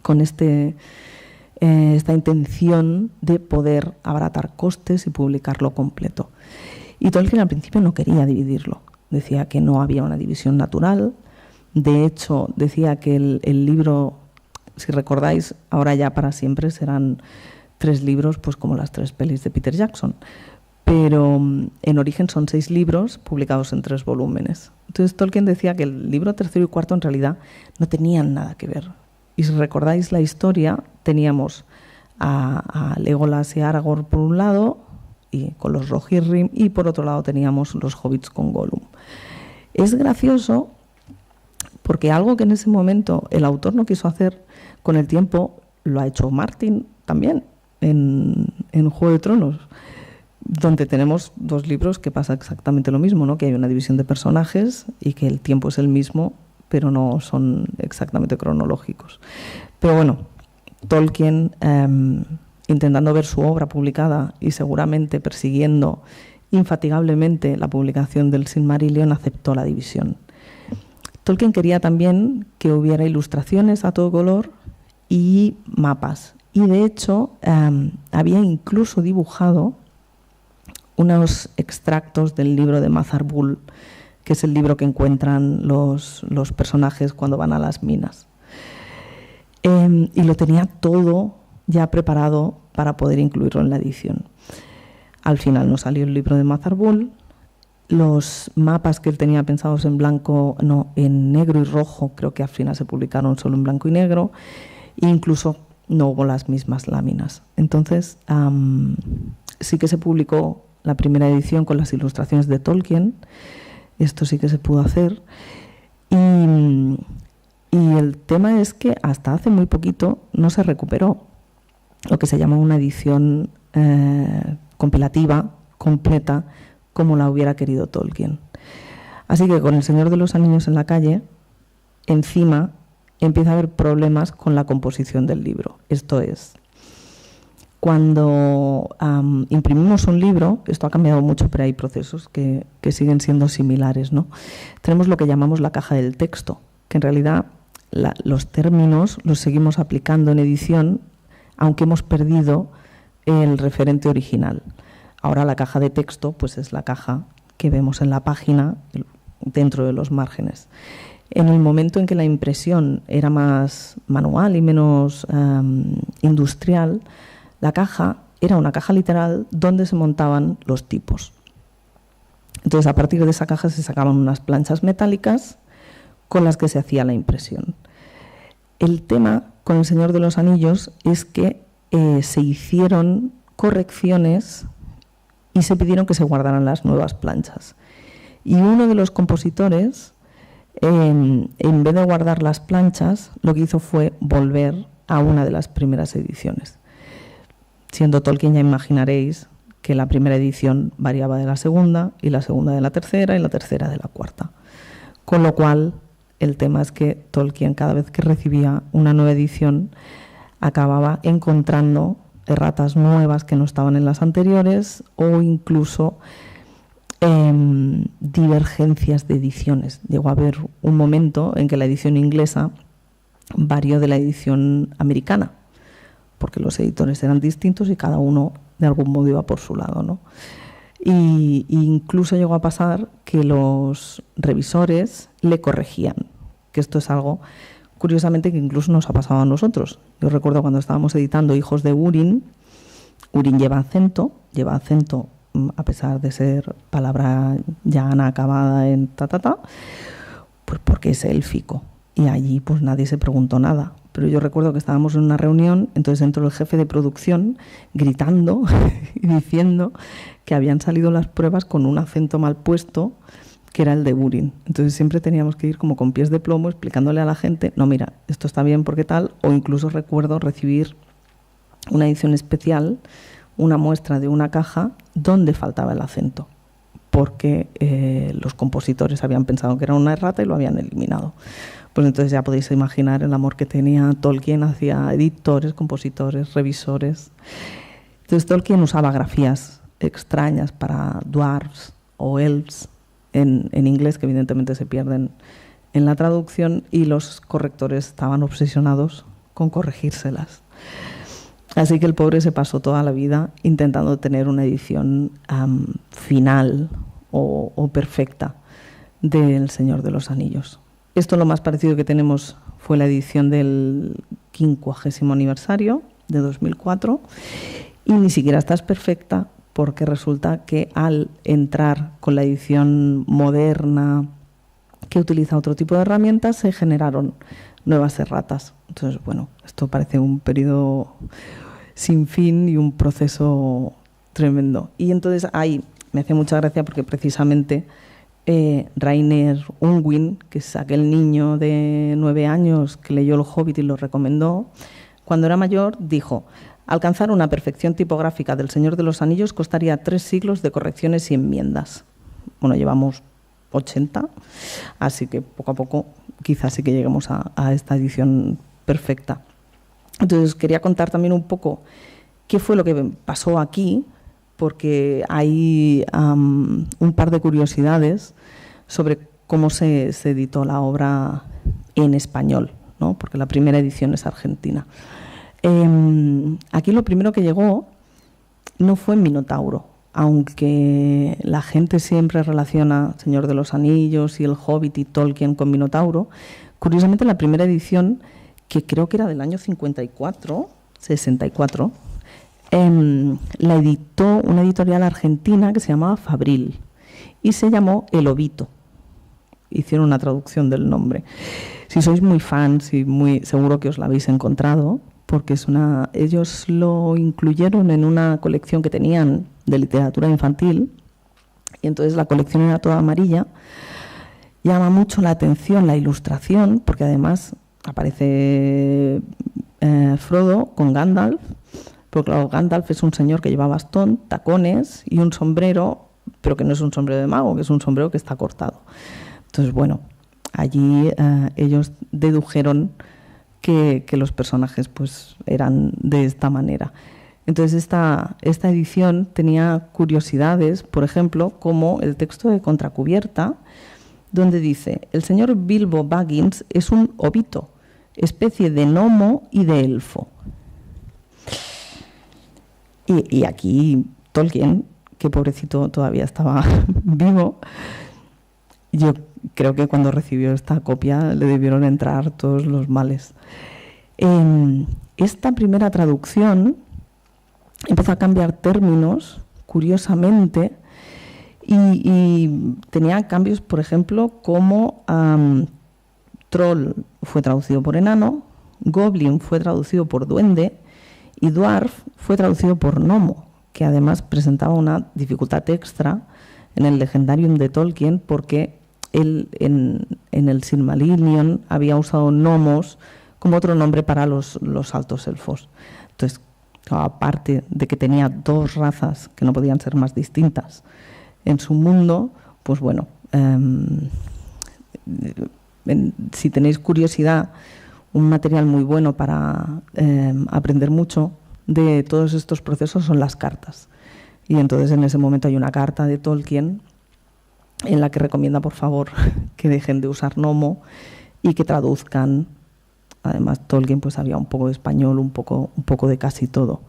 con esta intención de poder abaratar costes y publicarlo completo. Y Tolkien al principio no quería dividirlo. Decía que no había una división natural. De hecho, decía que el libro, si recordáis, ahora ya para siempre serán 3 libros, pues como las 3 pelis de Peter Jackson. Pero en origen son 6 libros publicados en 3 volúmenes. Entonces Tolkien decía que el libro 3º y 4º en realidad no tenían nada que ver. Y si recordáis la historia, teníamos a Legolas y Aragorn por un lado, y con los Rohirrim, y por otro lado teníamos los hobbits con Gollum. Es gracioso porque algo que en ese momento el autor no quiso hacer, con el tiempo lo ha hecho Martin también en Juego de Tronos, donde tenemos 2 libros que pasa exactamente lo mismo, ¿no? Que hay una división de personajes y que el tiempo es el mismo, pero no son exactamente cronológicos. Pero bueno, Tolkien, intentando ver su obra publicada y seguramente persiguiendo infatigablemente la publicación del Silmarillion, aceptó la división. Tolkien quería también que hubiera ilustraciones a todo color y mapas. Y de hecho había incluso dibujado unos extractos del libro de Mazar Bull, que es el libro que encuentran los personajes cuando van a las minas. Y lo tenía todo ya preparado para poder incluirlo en la edición. Al final no salió el libro de Mazar Bull. Los mapas que él tenía pensados en en negro y rojo, creo que al final se publicaron solo en blanco y negro, e incluso no hubo las mismas láminas. Entonces, sí que se publicó la primera edición con las ilustraciones de Tolkien. Esto sí que se pudo hacer. Y el tema es que hasta hace muy poquito no se recuperó lo que se llama una edición compilativa, completa, como la hubiera querido Tolkien. Así que con El Señor de los Anillos en la calle, encima empieza a haber problemas con la composición del libro. Esto es, cuando imprimimos un libro, esto ha cambiado mucho, pero hay procesos que siguen siendo similares, ¿no? Tenemos lo que llamamos la caja del texto, que en realidad los términos los seguimos aplicando en edición, aunque hemos perdido el referente original. Ahora la caja de texto pues es la caja que vemos en la página dentro de los márgenes. En el momento en que la impresión era más manual y menos industrial, la caja era una caja literal donde se montaban los tipos. Entonces, a partir de esa caja se sacaban unas planchas metálicas con las que se hacía la impresión. El tema con El Señor de los Anillos es que se hicieron correcciones y se pidieron que se guardaran las nuevas planchas. Y uno de los compositores, en vez de guardar las planchas, lo que hizo fue volver a una de las primeras ediciones. Siendo Tolkien, ya imaginaréis que la primera edición variaba de la segunda, y la segunda de la tercera, y la tercera de la cuarta. Con lo cual, el tema es que Tolkien, cada vez que recibía una nueva edición, acababa encontrando erratas nuevas que no estaban en las anteriores, o incluso divergencias de ediciones. Llegó a haber un momento en que la edición inglesa varió de la edición americana, porque los editores eran distintos y cada uno de algún modo iba por su lado, ¿no? Y incluso llegó a pasar que los revisores le corregían, que esto es algo, curiosamente, que incluso nos ha pasado a nosotros. Yo recuerdo cuando estábamos editando Hijos de Húrin, Húrin lleva acento a pesar de ser palabra llana, acabada en pues porque es élfico. Y allí pues nadie se preguntó nada. Pero yo recuerdo que estábamos en una reunión, entonces entró el jefe de producción gritando y diciendo que habían salido las pruebas con un acento mal puesto, que era el de Húrin. Entonces siempre teníamos que ir como con pies de plomo explicándole a la gente, no, mira, esto está bien porque tal, o incluso recuerdo recibir una edición especial, una muestra de una caja donde faltaba el acento, porque los compositores habían pensado que era una errata y lo habían eliminado. Pues entonces ya podéis imaginar el amor que tenía Tolkien hacia editores, compositores, revisores. Entonces Tolkien usaba grafías extrañas para dwarfs o elves en inglés, que evidentemente se pierden en la traducción, y los correctores estaban obsesionados con corregírselas. Así que el pobre se pasó toda la vida intentando tener una edición final o perfecta del Señor de los Anillos. Esto, lo más parecido que tenemos, fue la edición del 50º aniversario de 2004, y ni siquiera esta es perfecta, porque resulta que al entrar con la edición moderna, que utiliza otro tipo de herramientas, se generaron nuevas erratas. Entonces, bueno, esto parece un periodo sin fin y un proceso tremendo. Y entonces ahí me hace mucha gracia porque precisamente Rainer Unwin, que es aquel niño de 9 años que leyó El Hobbit y lo recomendó, cuando era mayor dijo: alcanzar una perfección tipográfica del Señor de los Anillos costaría 3 siglos de correcciones y enmiendas. Bueno, llevamos 80, así que poco a poco quizás sí que lleguemos a esta edición perfecta. Entonces quería contar también un poco qué fue lo que pasó aquí porque hay un par de curiosidades sobre cómo se editó la obra en español, ¿no? Porque la primera edición es argentina. Aquí lo primero que llegó no fue Minotauro, aunque la gente siempre relaciona Señor de los Anillos y el Hobbit y Tolkien con Minotauro. Curiosamente, la primera edición, que creo que era del año 64, la editó una editorial argentina que se llamaba Fabril y se llamó El Lobito. Hicieron una traducción del nombre. Si sois muy fans y muy seguro que os la habéis encontrado, porque ellos lo incluyeron en una colección que tenían de literatura infantil, y entonces la colección era toda amarilla. Llama mucho la atención la ilustración, porque además aparece Frodo con Gandalf, porque claro, Gandalf es un señor que lleva bastón, tacones y un sombrero, pero que no es un sombrero de mago, que es un sombrero que está cortado. Entonces, bueno, allí ellos dedujeron que los personajes pues eran de esta manera. Entonces esta edición tenía curiosidades, por ejemplo, como el texto de contracubierta, donde dice: el señor Bilbo Baggins es un obito, especie de gnomo y de elfo. Y aquí Tolkien, que pobrecito todavía estaba vivo, yo creo que cuando recibió esta copia le debieron entrar todos los males. Esta primera traducción empezó a cambiar términos, curiosamente, y tenía cambios, por ejemplo, como troll fue traducido por enano, goblin fue traducido por duende y dwarf fue traducido por gnomo, que además presentaba una dificultad extra en el Legendarium de Tolkien, porque él en el Silmarillion había usado gnomos como otro nombre para los altos elfos. Entonces, aparte de que tenía dos razas que no podían ser más distintas en su mundo, pues bueno, si tenéis curiosidad, un material muy bueno para aprender mucho de todos estos procesos son las cartas. Y entonces en ese momento hay una carta de Tolkien en la que recomienda, por favor, que dejen de usar gnomo y que traduzcan. Además, Tolkien pues sabía un poco de español, un poco de casi todo.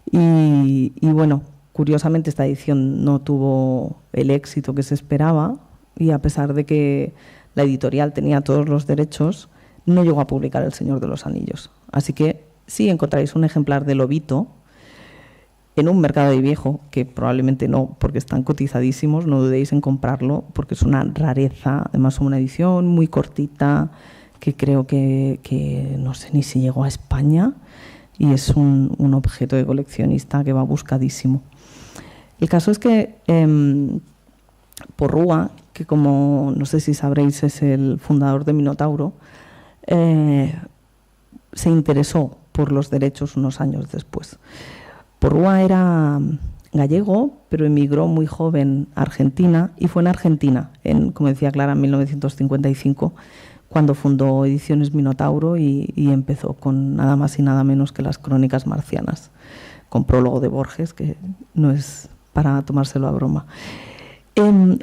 Y bueno, curiosamente esta edición no tuvo el éxito que se esperaba, y a pesar de que la editorial tenía todos los derechos, no llegó a publicar El Señor de los Anillos. Así que si encontráis un ejemplar de Lobito en un mercado de viejo, que probablemente no, porque están cotizadísimos, no dudéis en comprarlo, porque es una rareza. Además, una edición muy cortita, que creo que no sé ni si llegó a España, y es un objeto de coleccionista que va buscadísimo. El caso es que Porrúa, que como no sé si sabréis es el fundador de Minotauro, se interesó por los derechos unos años después. Porrúa era gallego, pero emigró muy joven a Argentina, y fue en Argentina, como decía Clara, en 1955, cuando fundó Ediciones Minotauro y empezó con nada más y nada menos que las Crónicas Marcianas, con prólogo de Borges, que no es para tomárselo a broma.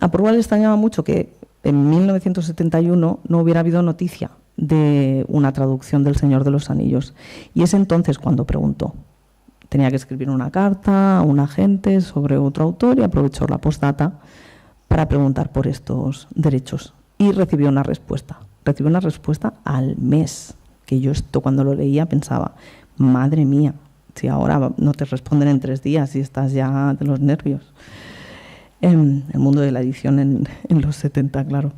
A Porrúa le extrañaba mucho que en 1971 no hubiera habido noticia de una traducción del Señor de los Anillos, y es entonces cuando preguntó. Tenía que escribir una carta a un agente sobre otro autor y aprovechó la postdata para preguntar por estos derechos, y recibió una respuesta. Recibió una respuesta al mes, que yo esto cuando lo leía pensaba, madre mía, si ahora no te responden en 3 días y estás ya de los nervios. El mundo de la edición en los 70, claro.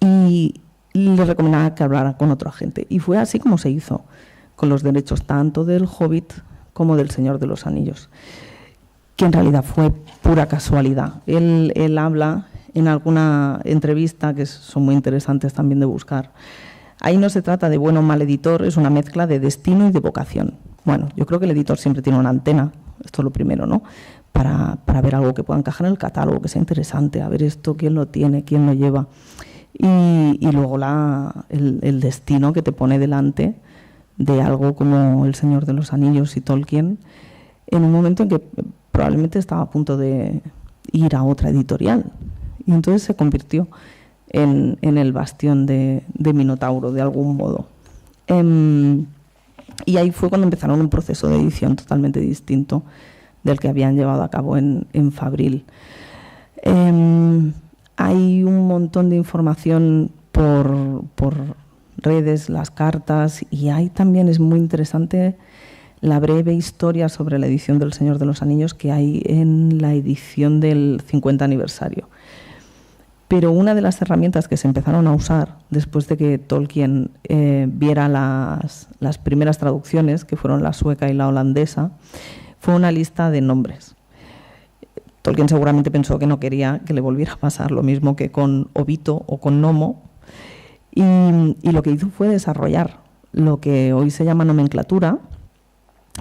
Y le recomendaba que hablara con otro agente. Y fue así como se hizo, con los derechos tanto del Hobbit como del Señor de los Anillos, que en realidad fue pura casualidad. Él habla en alguna entrevista, que son muy interesantes también de buscar. Ahí no se trata de bueno o mal editor, es una mezcla de destino y de vocación. Bueno, yo creo que el editor siempre tiene una antena, esto es lo primero, ¿no? Para ver algo que pueda encajar en el catálogo, que sea interesante, a ver esto, quién lo tiene, quién lo lleva. Y luego el destino que te pone delante de algo como El Señor de los Anillos y Tolkien, en un momento en que probablemente estaba a punto de ir a otra editorial. Y entonces se convirtió en el bastión de Minotauro, de algún modo. Y ahí fue cuando empezaron un proceso de edición totalmente distinto del que habían llevado a cabo en Fabril. Hay un montón de información por redes, las cartas, y hay también, es muy interesante, la breve historia sobre la edición del Señor de los Anillos que hay en la edición del 50 aniversario. Pero una de las herramientas que se empezaron a usar después de que Tolkien viera las primeras traducciones, que fueron la sueca y la holandesa, fue una lista de nombres. Tolkien seguramente pensó que no quería que le volviera a pasar lo mismo que con Obito o con Nomo, y lo que hizo fue desarrollar lo que hoy se llama nomenclatura,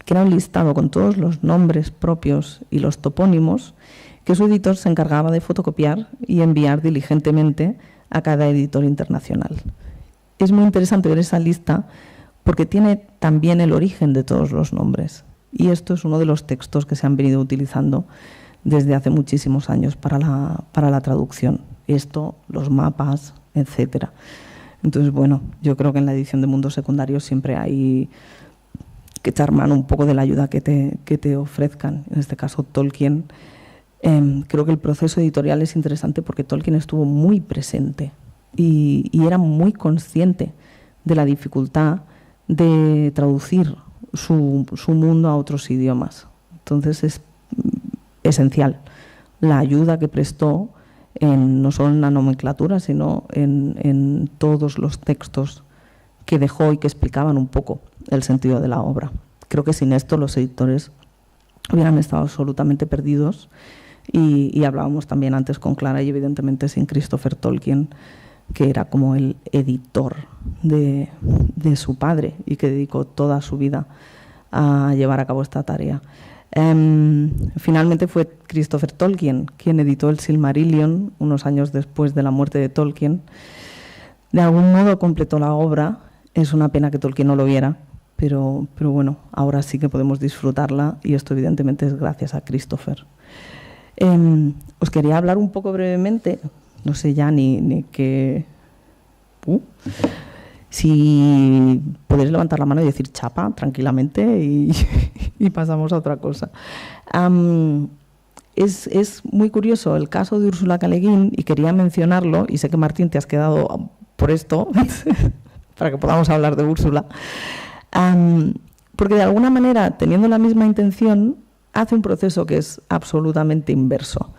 que era un listado con todos los nombres propios y los topónimos que su editor se encargaba de fotocopiar y enviar diligentemente a cada editor internacional. Es muy interesante ver esa lista porque tiene también el origen de todos los nombres, y esto es uno de los textos que se han venido utilizando desde hace muchísimos años para la traducción. Esto, los mapas, etcétera. Entonces, bueno, yo creo que en la edición de mundos secundarios siempre hay que echar mano un poco de la ayuda que te ofrezcan. En este caso, Tolkien. Creo que el proceso editorial es interesante porque Tolkien estuvo muy presente y era muy consciente de la dificultad de traducir su mundo a otros idiomas. Entonces es esencial la ayuda que prestó no solo en la nomenclatura, sino en todos los textos que dejó y que explicaban un poco el sentido de la obra. Creo que sin esto los editores hubieran estado absolutamente perdidos, y hablábamos también antes con Clara, y evidentemente sin Christopher Tolkien, que era como el editor de su padre y que dedicó toda su vida a llevar a cabo esta tarea. Finalmente fue Christopher Tolkien quien editó el Silmarillion unos años después de la muerte de Tolkien. De algún modo completó la obra. Es una pena que Tolkien no lo viera, pero bueno, ahora sí que podemos disfrutarla, y esto evidentemente es gracias a Christopher. Os quería hablar un poco brevemente, no sé ya ni qué... Si podéis levantar la mano y decir chapa tranquilamente y pasamos a otra cosa. Es muy curioso el caso de Úrsula K. Le Guin, y quería mencionarlo, y sé que Martín te has quedado por esto, para que podamos hablar de Úrsula, porque de alguna manera, teniendo la misma intención, hace un proceso que es absolutamente inverso.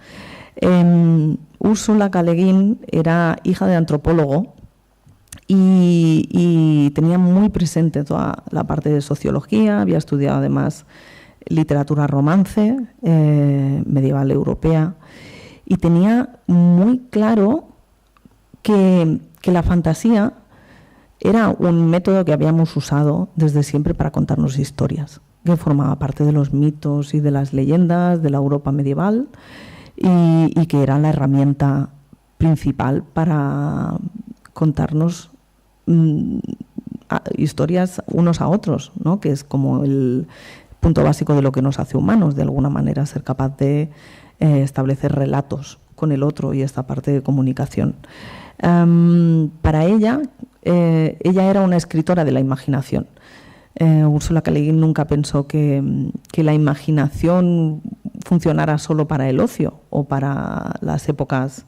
Úrsula K. Le Guin era hija de antropólogo y tenía muy presente toda la parte de sociología, había estudiado además literatura romance, medieval europea, y tenía muy claro que la fantasía era un método que habíamos usado desde siempre para contarnos historias, que formaba parte de los mitos y de las leyendas de la Europa medieval, y que era la herramienta principal para contarnos historias unos a otros, ¿no? Que es como el punto básico de lo que nos hace humanos, de alguna manera, ser capaz de establecer relatos con el otro y esta parte de comunicación. Para ella era una escritora de la imaginación. Úrsula K. Le Guin nunca pensó que la imaginación funcionara solo para el ocio o para las épocas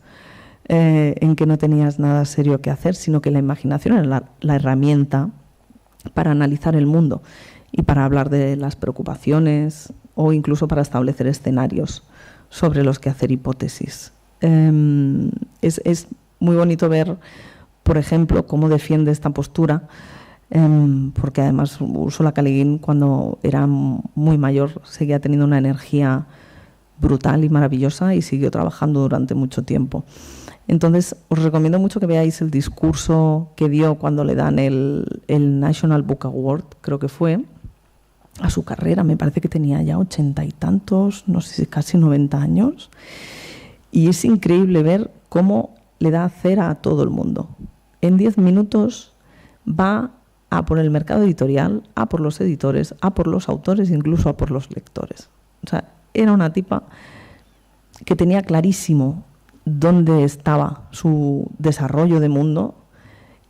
en que no tenías nada serio que hacer, sino que la imaginación era la herramienta para analizar el mundo y para hablar de las preocupaciones o incluso para establecer escenarios sobre los que hacer hipótesis. Es muy bonito ver, por ejemplo, cómo defiende esta postura, porque además Úrsula K. Le Guin, cuando era muy mayor, seguía teniendo una energía brutal y maravillosa y siguió trabajando durante mucho tiempo. Entonces, os recomiendo mucho que veáis el discurso que dio cuando le dan el National Book Award, creo que fue, a su carrera. Me parece que tenía ya 80 y tantos, no sé si casi 90 años. Y es increíble ver cómo le da cera a todo el mundo. En 10 minutos va a por el mercado editorial, a por los editores, a por los autores, incluso a por los lectores. O sea, era una tipa que tenía clarísimo dónde estaba su desarrollo de mundo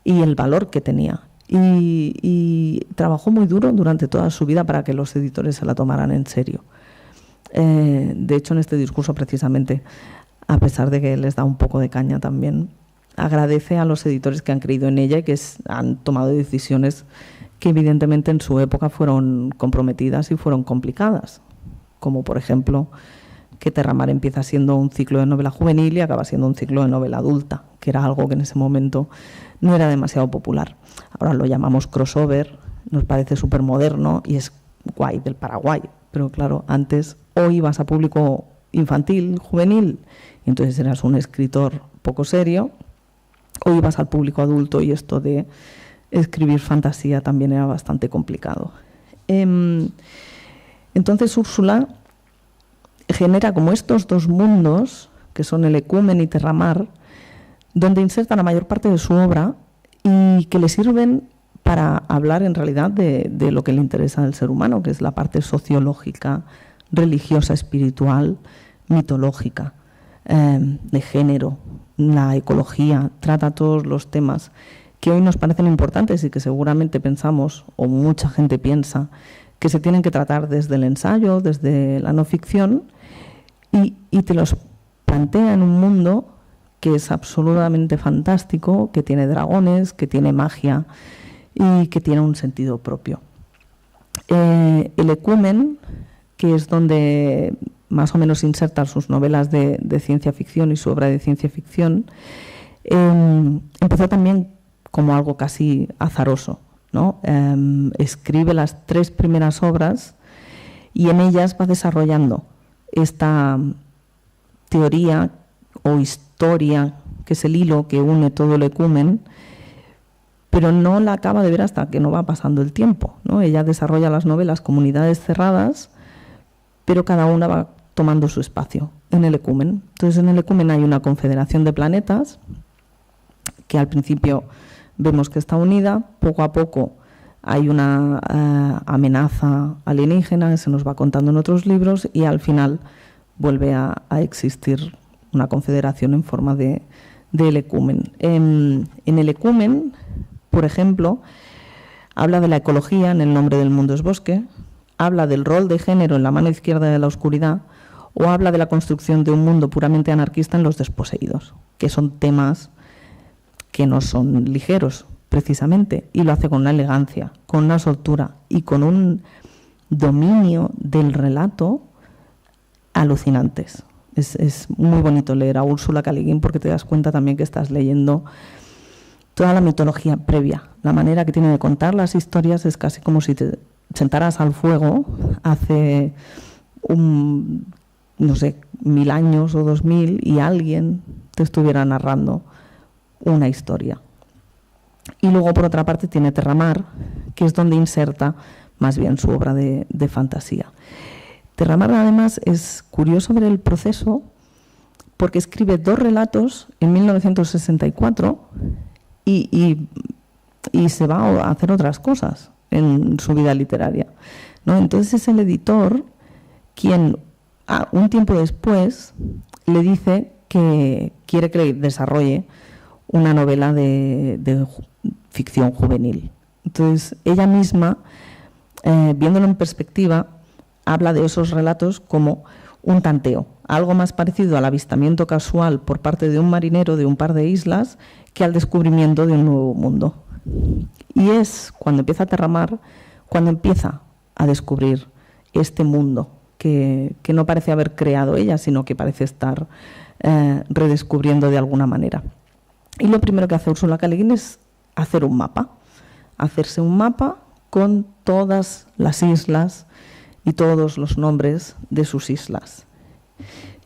y el valor que tenía. Y trabajó muy duro durante toda su vida para que los editores se la tomaran en serio. De hecho, en este discurso, precisamente, a pesar de que les da un poco de caña también, agradece a los editores que han creído en ella y que han tomado decisiones que evidentemente en su época fueron comprometidas y fueron complicadas, como por ejemplo que Terramar empieza siendo un ciclo de novela juvenil y acaba siendo un ciclo de novela adulta, que era algo que en ese momento no era demasiado popular. Ahora lo llamamos crossover, nos parece súper moderno y es guay, del Paraguay, pero claro, antes o ibas a público infantil, juvenil, y entonces eras un escritor poco serio, o ibas al público adulto y esto de escribir fantasía también era bastante complicado. Entonces Úrsula genera como estos dos mundos, que son el Ecumen y Terramar, donde inserta la mayor parte de su obra y que le sirven para hablar en realidad de lo que le interesa del ser humano, que es la parte sociológica, religiosa, espiritual, mitológica, de género, la ecología, trata todos los temas que hoy nos parecen importantes y que seguramente pensamos, o mucha gente piensa, que se tienen que tratar desde el ensayo, desde la no ficción, y te los plantea en un mundo que es absolutamente fantástico, que tiene dragones, que tiene magia y que tiene un sentido propio. El Ecumen, que es donde más o menos inserta sus novelas de ciencia ficción y su obra de ciencia ficción, empezó también como algo casi azaroso, ¿no? Escribe las 3 primeras obras y en ellas va desarrollando esta teoría o historia, que es el hilo que une todo el Ecumen, pero no la acaba de ver hasta que no va pasando el tiempo, ¿no? Ella desarrolla las novelas como unidades cerradas, pero cada una va tomando su espacio en el Ecumen. Entonces, en el Ecumen hay una confederación de planetas que al principio vemos que está unida, poco a poco hay una amenaza alienígena que se nos va contando en otros libros y al final vuelve a existir una confederación en forma del Ecumen. En el Ecumen, por ejemplo, habla de la ecología en El nombre del mundo es bosque, habla del rol de género en La mano izquierda de la oscuridad o habla de la construcción de un mundo puramente anarquista en Los desposeídos, que son temas que no son ligeros, precisamente, y lo hace con una elegancia, con una soltura y con un dominio del relato alucinantes. Es muy bonito leer a Úrsula K. Le Guin porque te das cuenta también que estás leyendo toda la mitología previa. La manera que tiene de contar las historias es casi como si te sentaras al fuego hace no sé, 1000 años o 2000 y alguien te estuviera narrando una historia. Y luego, por otra parte, tiene Terramar, que es donde inserta más bien su obra de fantasía. Terramar, además, es curioso ver el proceso porque escribe 2 relatos en 1964 y se va a hacer otras cosas en su vida literaria, ¿no? Entonces es el editor quien, un tiempo después, le dice que quiere que desarrolle una novela de ficción juvenil. Entonces, ella misma, viéndolo en perspectiva, habla de esos relatos como un tanteo, algo más parecido al avistamiento casual por parte de un marinero de un par de islas que al descubrimiento de un nuevo mundo. Y es cuando empieza a Terramar, cuando empieza a descubrir este mundo que no parece haber creado ella, sino que parece estar redescubriendo de alguna manera. Y lo primero que hace Úrsula K. Le Guin es hacer un mapa, hacerse un mapa con todas las islas y todos los nombres de sus islas.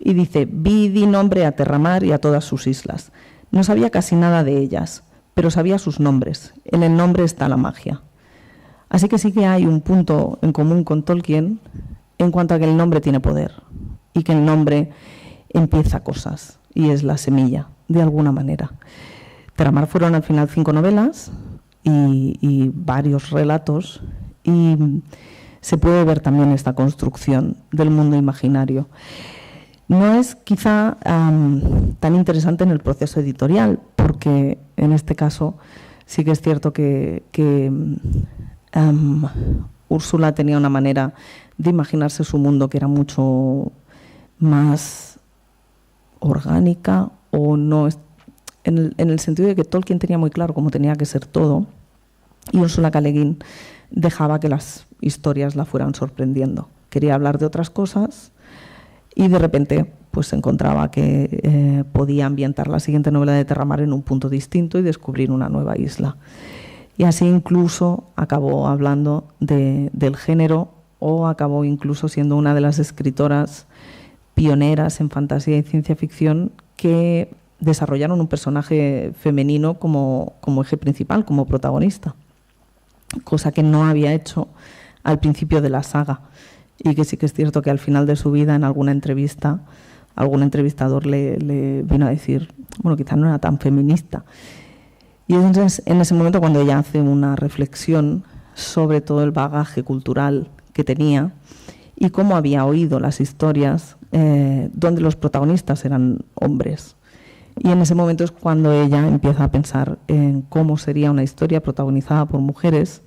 Y dice, vi y di nombre a Terramar y a todas sus islas. No sabía casi nada de ellas, pero sabía sus nombres. En el nombre está la magia. Así que sí que hay un punto en común con Tolkien en cuanto a que el nombre tiene poder y que el nombre empieza cosas y es la semilla, de alguna manera. Terramar fueron al final 5 novelas y varios relatos y se puede ver también esta construcción del mundo imaginario. No es quizá tan interesante en el proceso editorial, porque en este caso sí que es cierto que Úrsula tenía una manera de imaginarse su mundo que era mucho más orgánica, o no, en el sentido de que Tolkien tenía muy claro cómo tenía que ser todo, y Úrsula K. Le Guin dejaba que las historias la fueran sorprendiendo. Quería hablar de otras cosas y de repente pues se encontraba que podía ambientar la siguiente novela de Terramar en un punto distinto y descubrir una nueva isla. Y así incluso acabó hablando del género, o acabó incluso siendo una de las escritoras pioneras en fantasía y ciencia ficción que desarrollaron un personaje femenino como eje principal, como protagonista, cosa que no había hecho al principio de la saga, y que sí que es cierto que al final de su vida, en alguna entrevista, algún entrevistador le vino a decir, bueno, quizás no era tan feminista. Y entonces, en ese momento, cuando ella hace una reflexión sobre todo el bagaje cultural que tenía y cómo había oído las historias donde los protagonistas eran hombres. Y en ese momento es cuando ella empieza a pensar en cómo sería una historia protagonizada por mujeres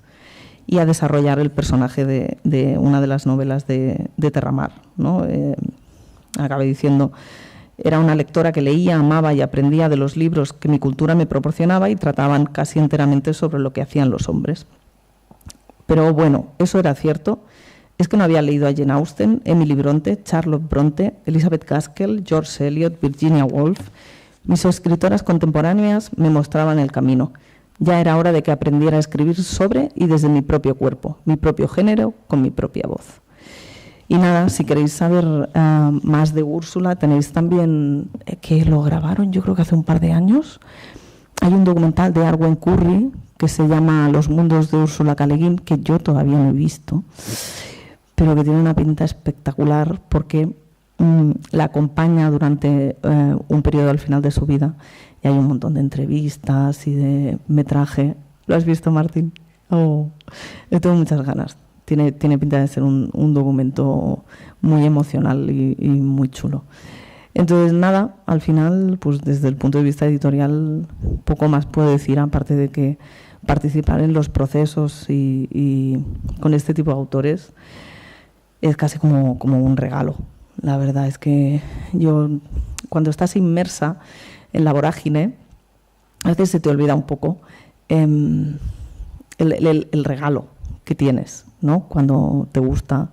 y a desarrollar el personaje de una de las novelas de Terramar, ¿no? Acabé diciendo, era una lectora que leía, amaba y aprendía de los libros que mi cultura me proporcionaba y trataban casi enteramente sobre lo que hacían los hombres. Pero bueno, eso era cierto. Es que no había leído a Jane Austen, Emily Bronte, Charlotte Bronte, Elizabeth Gaskell, George Eliot, Virginia Woolf. Mis escritoras contemporáneas me mostraban el camino. Ya era hora de que aprendiera a escribir sobre y desde mi propio cuerpo, mi propio género, con mi propia voz. Y nada, si queréis saber más de Úrsula, tenéis también, que lo grabaron yo creo que hace un par de años, hay un documental de Arwen Curry que se llama Los mundos de Úrsula K. Le Guin, que yo todavía no he visto, pero que tiene una pinta espectacular porque la acompaña durante un periodo al final de su vida, y hay un montón de entrevistas y de metraje. ¿Lo has visto, Martín? Oh, yo tengo muchas ganas. Tiene pinta de ser un documento muy emocional y muy chulo. Entonces, nada, al final, pues desde el punto de vista editorial, poco más puedo decir, aparte de que participar en los procesos y con este tipo de autores es casi como un regalo. La verdad es que yo, cuando estás inmersa en la vorágine, a veces se te olvida un poco el regalo que tienes, ¿no? Cuando te gusta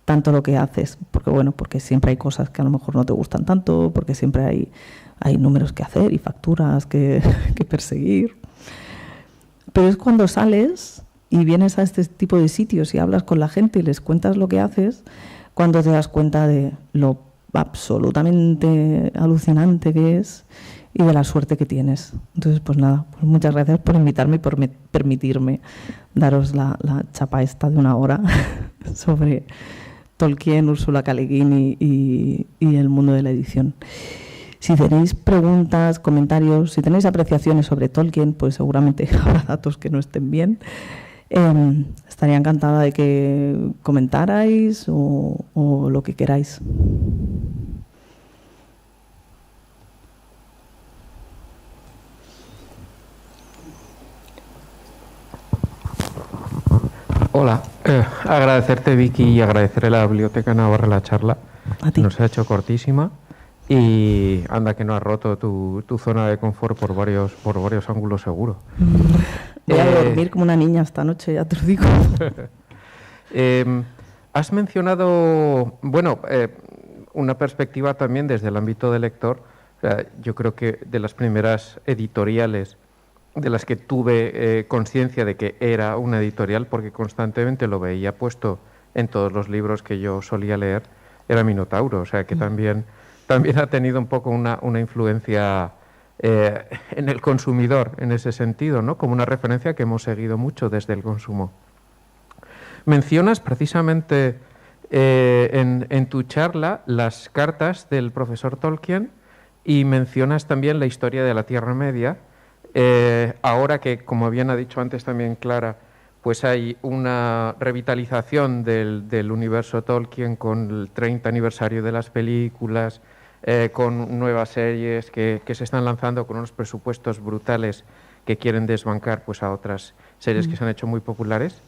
tanto lo que haces, porque siempre hay cosas que a lo mejor no te gustan tanto, porque siempre hay números que hacer y facturas que perseguir. Pero es cuando sales y vienes a este tipo de sitios y hablas con la gente y les cuentas lo que haces, cuando te das cuenta de lo absolutamente alucinante que es y de la suerte que tienes. Entonces, pues nada, pues muchas gracias por invitarme y por permitirme daros la chapa esta de una hora sobre Tolkien, Úrsula K. Le Guin y el mundo de la edición. Si tenéis preguntas, comentarios, si tenéis apreciaciones sobre Tolkien, pues seguramente habrá datos que no estén bien. Estaría encantada de que comentarais o lo que queráis. Hola, agradecerte, Vicky, y agradecerle a la Biblioteca Navarra la charla. A ti. Nos ha hecho cortísima y anda que no has roto tu zona de confort por varios ángulos seguro. Voy a dormir como una niña esta noche, ya te lo digo. Has mencionado, una perspectiva también desde el ámbito del lector. O sea, yo creo que de las primeras editoriales de las que tuve conciencia de que era una editorial, porque constantemente lo veía puesto en todos los libros que yo solía leer, era Minotauro. O sea que también ha tenido un poco una influencia en el consumidor, en ese sentido, ¿no? Como una referencia que hemos seguido mucho desde el consumo. Mencionas precisamente en tu charla las cartas del profesor Tolkien y mencionas también la historia de la Tierra Media. Ahora que, como bien ha dicho antes también Clara, pues hay una revitalización del universo Tolkien con el 30 aniversario de las películas, con nuevas series que se están lanzando con unos presupuestos brutales que quieren desbancar pues a otras series que se han hecho muy populares.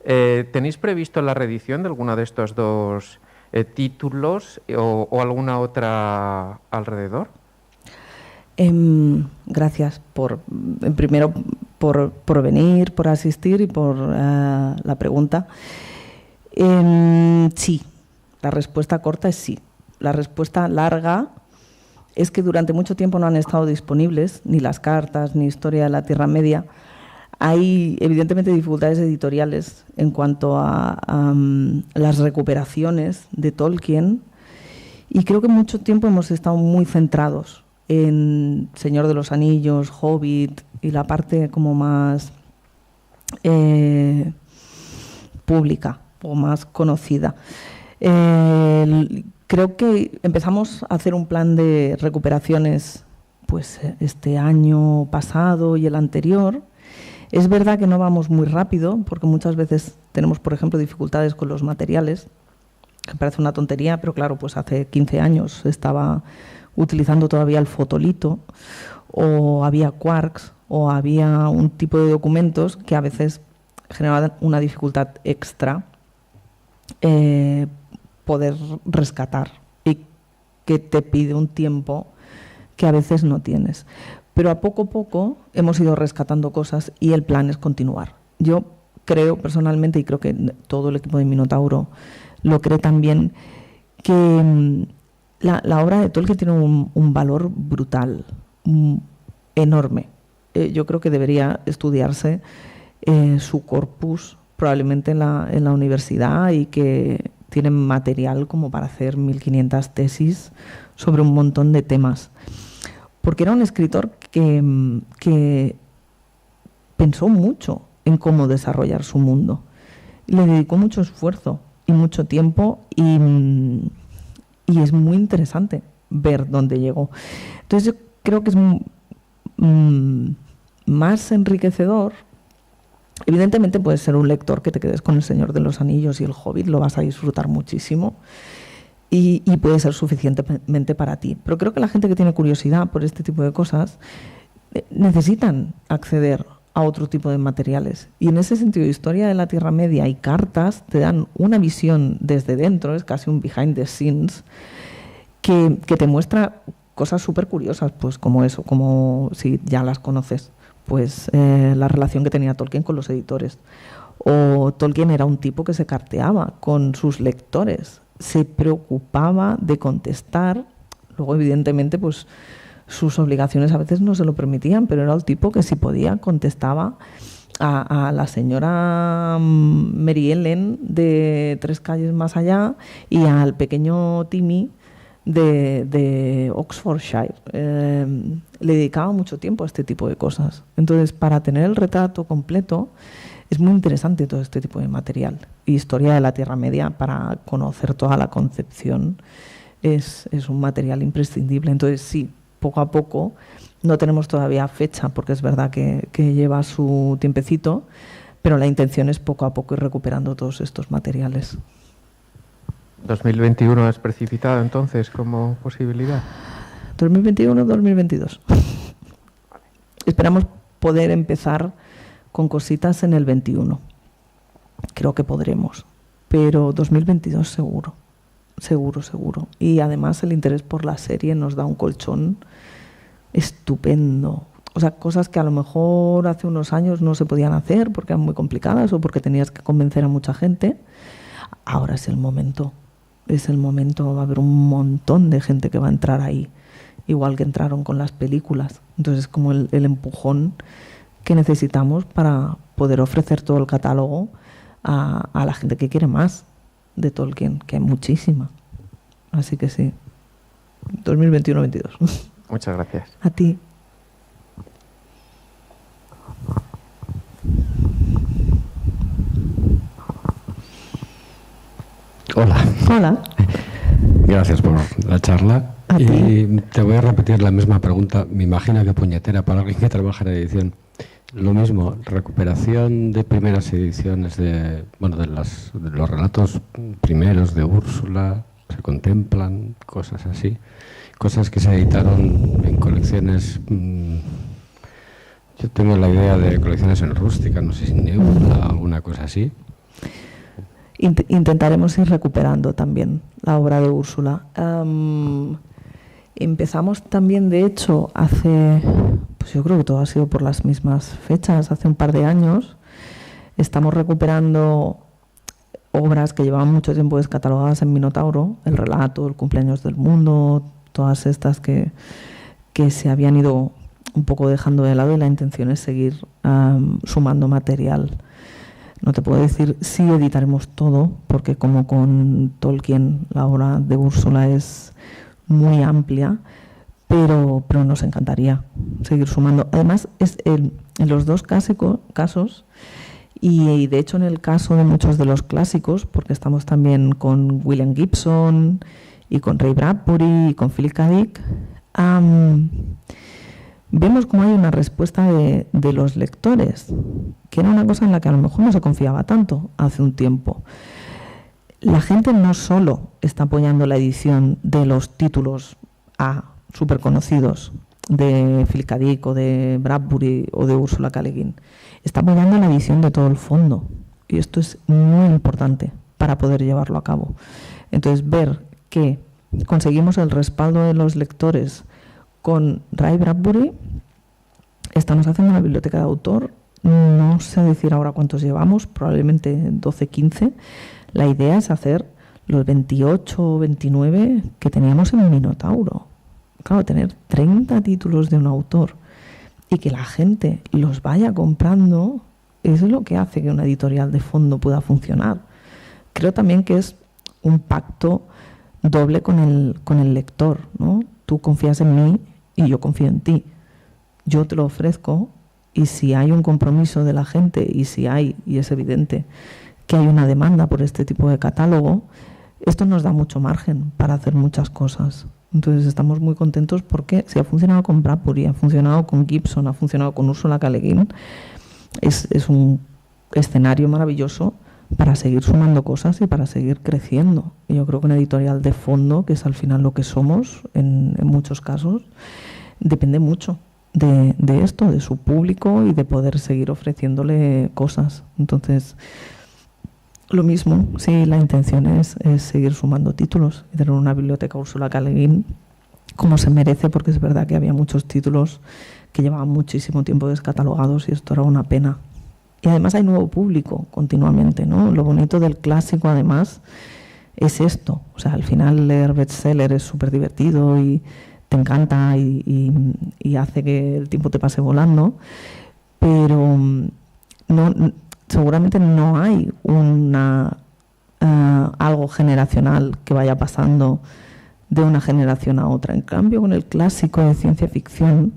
¿Tenéis previsto la reedición de alguna de estos dos títulos o alguna otra alrededor? Gracias primero por venir, por asistir y por la pregunta. Sí, la respuesta corta es sí. La respuesta larga es que durante mucho tiempo no han estado disponibles ni las cartas ni Historia de la Tierra Media. Hay evidentemente dificultades editoriales en cuanto a las recuperaciones de Tolkien, y creo que mucho tiempo hemos estado muy centrados en Señor de los Anillos, Hobbit y la parte como más pública o más conocida. Creo que empezamos a hacer un plan de recuperaciones pues este año pasado y el anterior. Es verdad que no vamos muy rápido porque muchas veces tenemos, por ejemplo, dificultades con los materiales, que parece una tontería, pero claro, pues hace 15 años estaba utilizando todavía el fotolito, o había quarks, o había un tipo de documentos que a veces generaban una dificultad extra poder rescatar, y que te pide un tiempo que a veces no tienes. Pero a poco hemos ido rescatando cosas y el plan es continuar. Yo creo personalmente, y creo que todo el equipo de Minotauro lo cree también, que la obra de Tolkien tiene un valor brutal, enorme. Yo creo que debería estudiarse su corpus probablemente en la universidad, y que tienen material como para hacer 1500 tesis sobre un montón de temas. Porque era un escritor que pensó mucho en cómo desarrollar su mundo. Le dedicó mucho esfuerzo y mucho tiempo, y es muy interesante ver dónde llegó. Entonces yo creo que es más enriquecedor. Evidentemente puedes ser un lector que te quedes con El Señor de los Anillos y El Hobbit, lo vas a disfrutar muchísimo, y puede ser suficientemente para ti. Pero creo que la gente que tiene curiosidad por este tipo de cosas necesitan acceder a otro tipo de materiales. Y en ese sentido, Historia de la Tierra Media y cartas te dan una visión desde dentro, es casi un behind the scenes, que te muestra cosas súper curiosas, pues como eso, como si ya las conoces, pues la relación que tenía Tolkien con los editores. O Tolkien era un tipo que se carteaba con sus lectores, se preocupaba de contestar. Luego, evidentemente, pues sus obligaciones a veces no se lo permitían, pero era el tipo que, si podía, contestaba a la señora Mary Ellen de 3 calles más allá, y al pequeño Timmy de Oxfordshire. Le dedicaba mucho tiempo a este tipo de cosas. Entonces, para tener el retrato completo, es muy interesante todo este tipo de material. Y Historia de la Tierra Media, para conocer toda la concepción, es un material imprescindible. Entonces, sí, poco a poco, no tenemos todavía fecha, porque es verdad que lleva su tiempecito, pero la intención es poco a poco ir recuperando todos estos materiales. 2021 es precipitado entonces como posibilidad. 2021-2022. Esperamos poder empezar con cositas en el 21. Creo que podremos, pero 2022 seguro. Y además el interés por la serie nos da un colchón estupendo. O sea, cosas que a lo mejor hace unos años no se podían hacer porque eran muy complicadas o porque tenías que convencer a mucha gente. Ahora es el momento. Va a haber un montón de gente que va a entrar ahí, igual que entraron con las películas. Entonces es como el empujón que necesitamos para poder ofrecer todo el catálogo a la gente que quiere más de Tolkien, que hay muchísima. Así que sí, 2021-22. Muchas gracias. A ti. Hola. Gracias por la charla. Y te voy a repetir la misma pregunta, me imagino que puñetera para alguien que trabaja en edición. Lo mismo, recuperación de primeras ediciones de los relatos primeros de Úrsula, se contemplan cosas así, cosas que se editaron en colecciones. Yo tengo la idea de colecciones en rústica, no sé si Nebula o alguna cosa así. Intentaremos ir recuperando también la obra de Úrsula. Empezamos también, de hecho, pues yo creo que todo ha sido por las mismas fechas, hace un par de años. Estamos recuperando obras que llevaban mucho tiempo descatalogadas en Minotauro, el relato, el cumpleaños del mundo, todas estas que se habían ido un poco dejando de lado, y la intención es seguir sumando material. No te puedo decir si editaremos todo, porque como con Tolkien, la obra de Úrsula es muy amplia, pero nos encantaría seguir sumando. Además, en los dos casos, y de hecho en el caso de muchos de los clásicos, porque estamos también con William Gibson y con Ray Bradbury y con Philip K. Dick, vemos cómo hay una respuesta de los lectores, que era una cosa en la que a lo mejor no se confiaba tanto hace un tiempo. La gente no solo está apoyando la edición de los títulos súper conocidos de Philip K. Dick o de Bradbury o de Ursula K. Le Guin, está apoyando la edición de todo el fondo, y esto es muy importante para poder llevarlo a cabo. Entonces, ver que conseguimos el respaldo de los lectores con Ray Bradbury, estamos haciendo una biblioteca de autor, no sé decir ahora cuántos llevamos, probablemente 12, 15. La idea es hacer los 28 o 29 que teníamos en Minotauro. Claro, tener 30 títulos de un autor y que la gente los vaya comprando, eso es lo que hace que una editorial de fondo pueda funcionar. Creo también que es un pacto doble con el lector, ¿no? Tú confías en mí y yo confío en ti. Yo te lo ofrezco, y si hay un compromiso de la gente, y es evidente que hay una demanda por este tipo de catálogo, esto nos da mucho margen para hacer muchas cosas. Entonces estamos muy contentos porque si ha funcionado con Bradbury, ha funcionado con Gibson, ha funcionado con Ursula K. Le Guin, es un escenario maravilloso para seguir sumando cosas y para seguir creciendo. Y yo creo que una editorial de fondo, que es al final lo que somos en muchos casos, depende mucho de esto, de su público, y de poder seguir ofreciéndole cosas. Entonces, lo mismo, sí, la intención es seguir sumando títulos y tener una biblioteca Ursula K. Le Guin como se merece, porque es verdad que había muchos títulos que llevaban muchísimo tiempo descatalogados y esto era una pena. Y además hay nuevo público continuamente, ¿no? Lo bonito del clásico, además, es esto. O sea, al final leer bestseller es súper divertido y te encanta y hace que el tiempo te pase volando, pero seguramente no hay algo generacional que vaya pasando de una generación a otra. En cambio, con el clásico de ciencia ficción,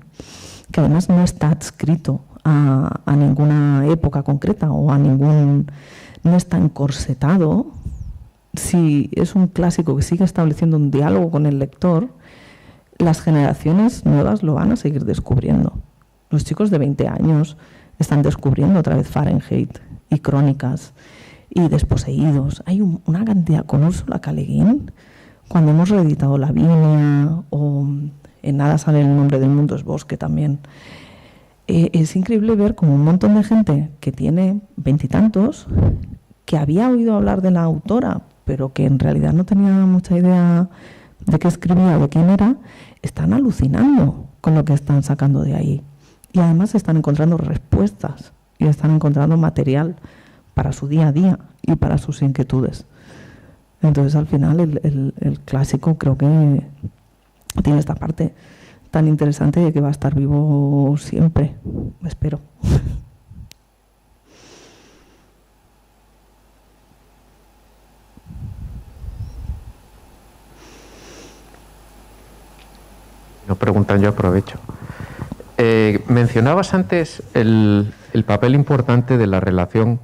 que además no está adscrito a ninguna época concreta o no está encorsetado, si es un clásico que sigue estableciendo un diálogo con el lector, las generaciones nuevas lo van a seguir descubriendo. Los chicos de 20 años están descubriendo otra vez Fahrenheit y Crónicas y Desposeídos. Hay una cantidad con Ursula K. Le Guin. Cuando hemos reeditado Lavinia, o en Nada sale el nombre del mundo es bosque también, es increíble ver como un montón de gente que tiene 20 y tantos, que había oído hablar de la autora, pero que en realidad no tenía mucha idea de qué escribía o de quién era, están alucinando con lo que están sacando de ahí. Y además están encontrando respuestas y están encontrando material para su día a día y para sus inquietudes. Entonces, al final, el clásico creo que tiene esta parte tan interesante de que va a estar vivo siempre, espero. No preguntan, yo aprovecho. Mencionabas antes el papel importante de la relación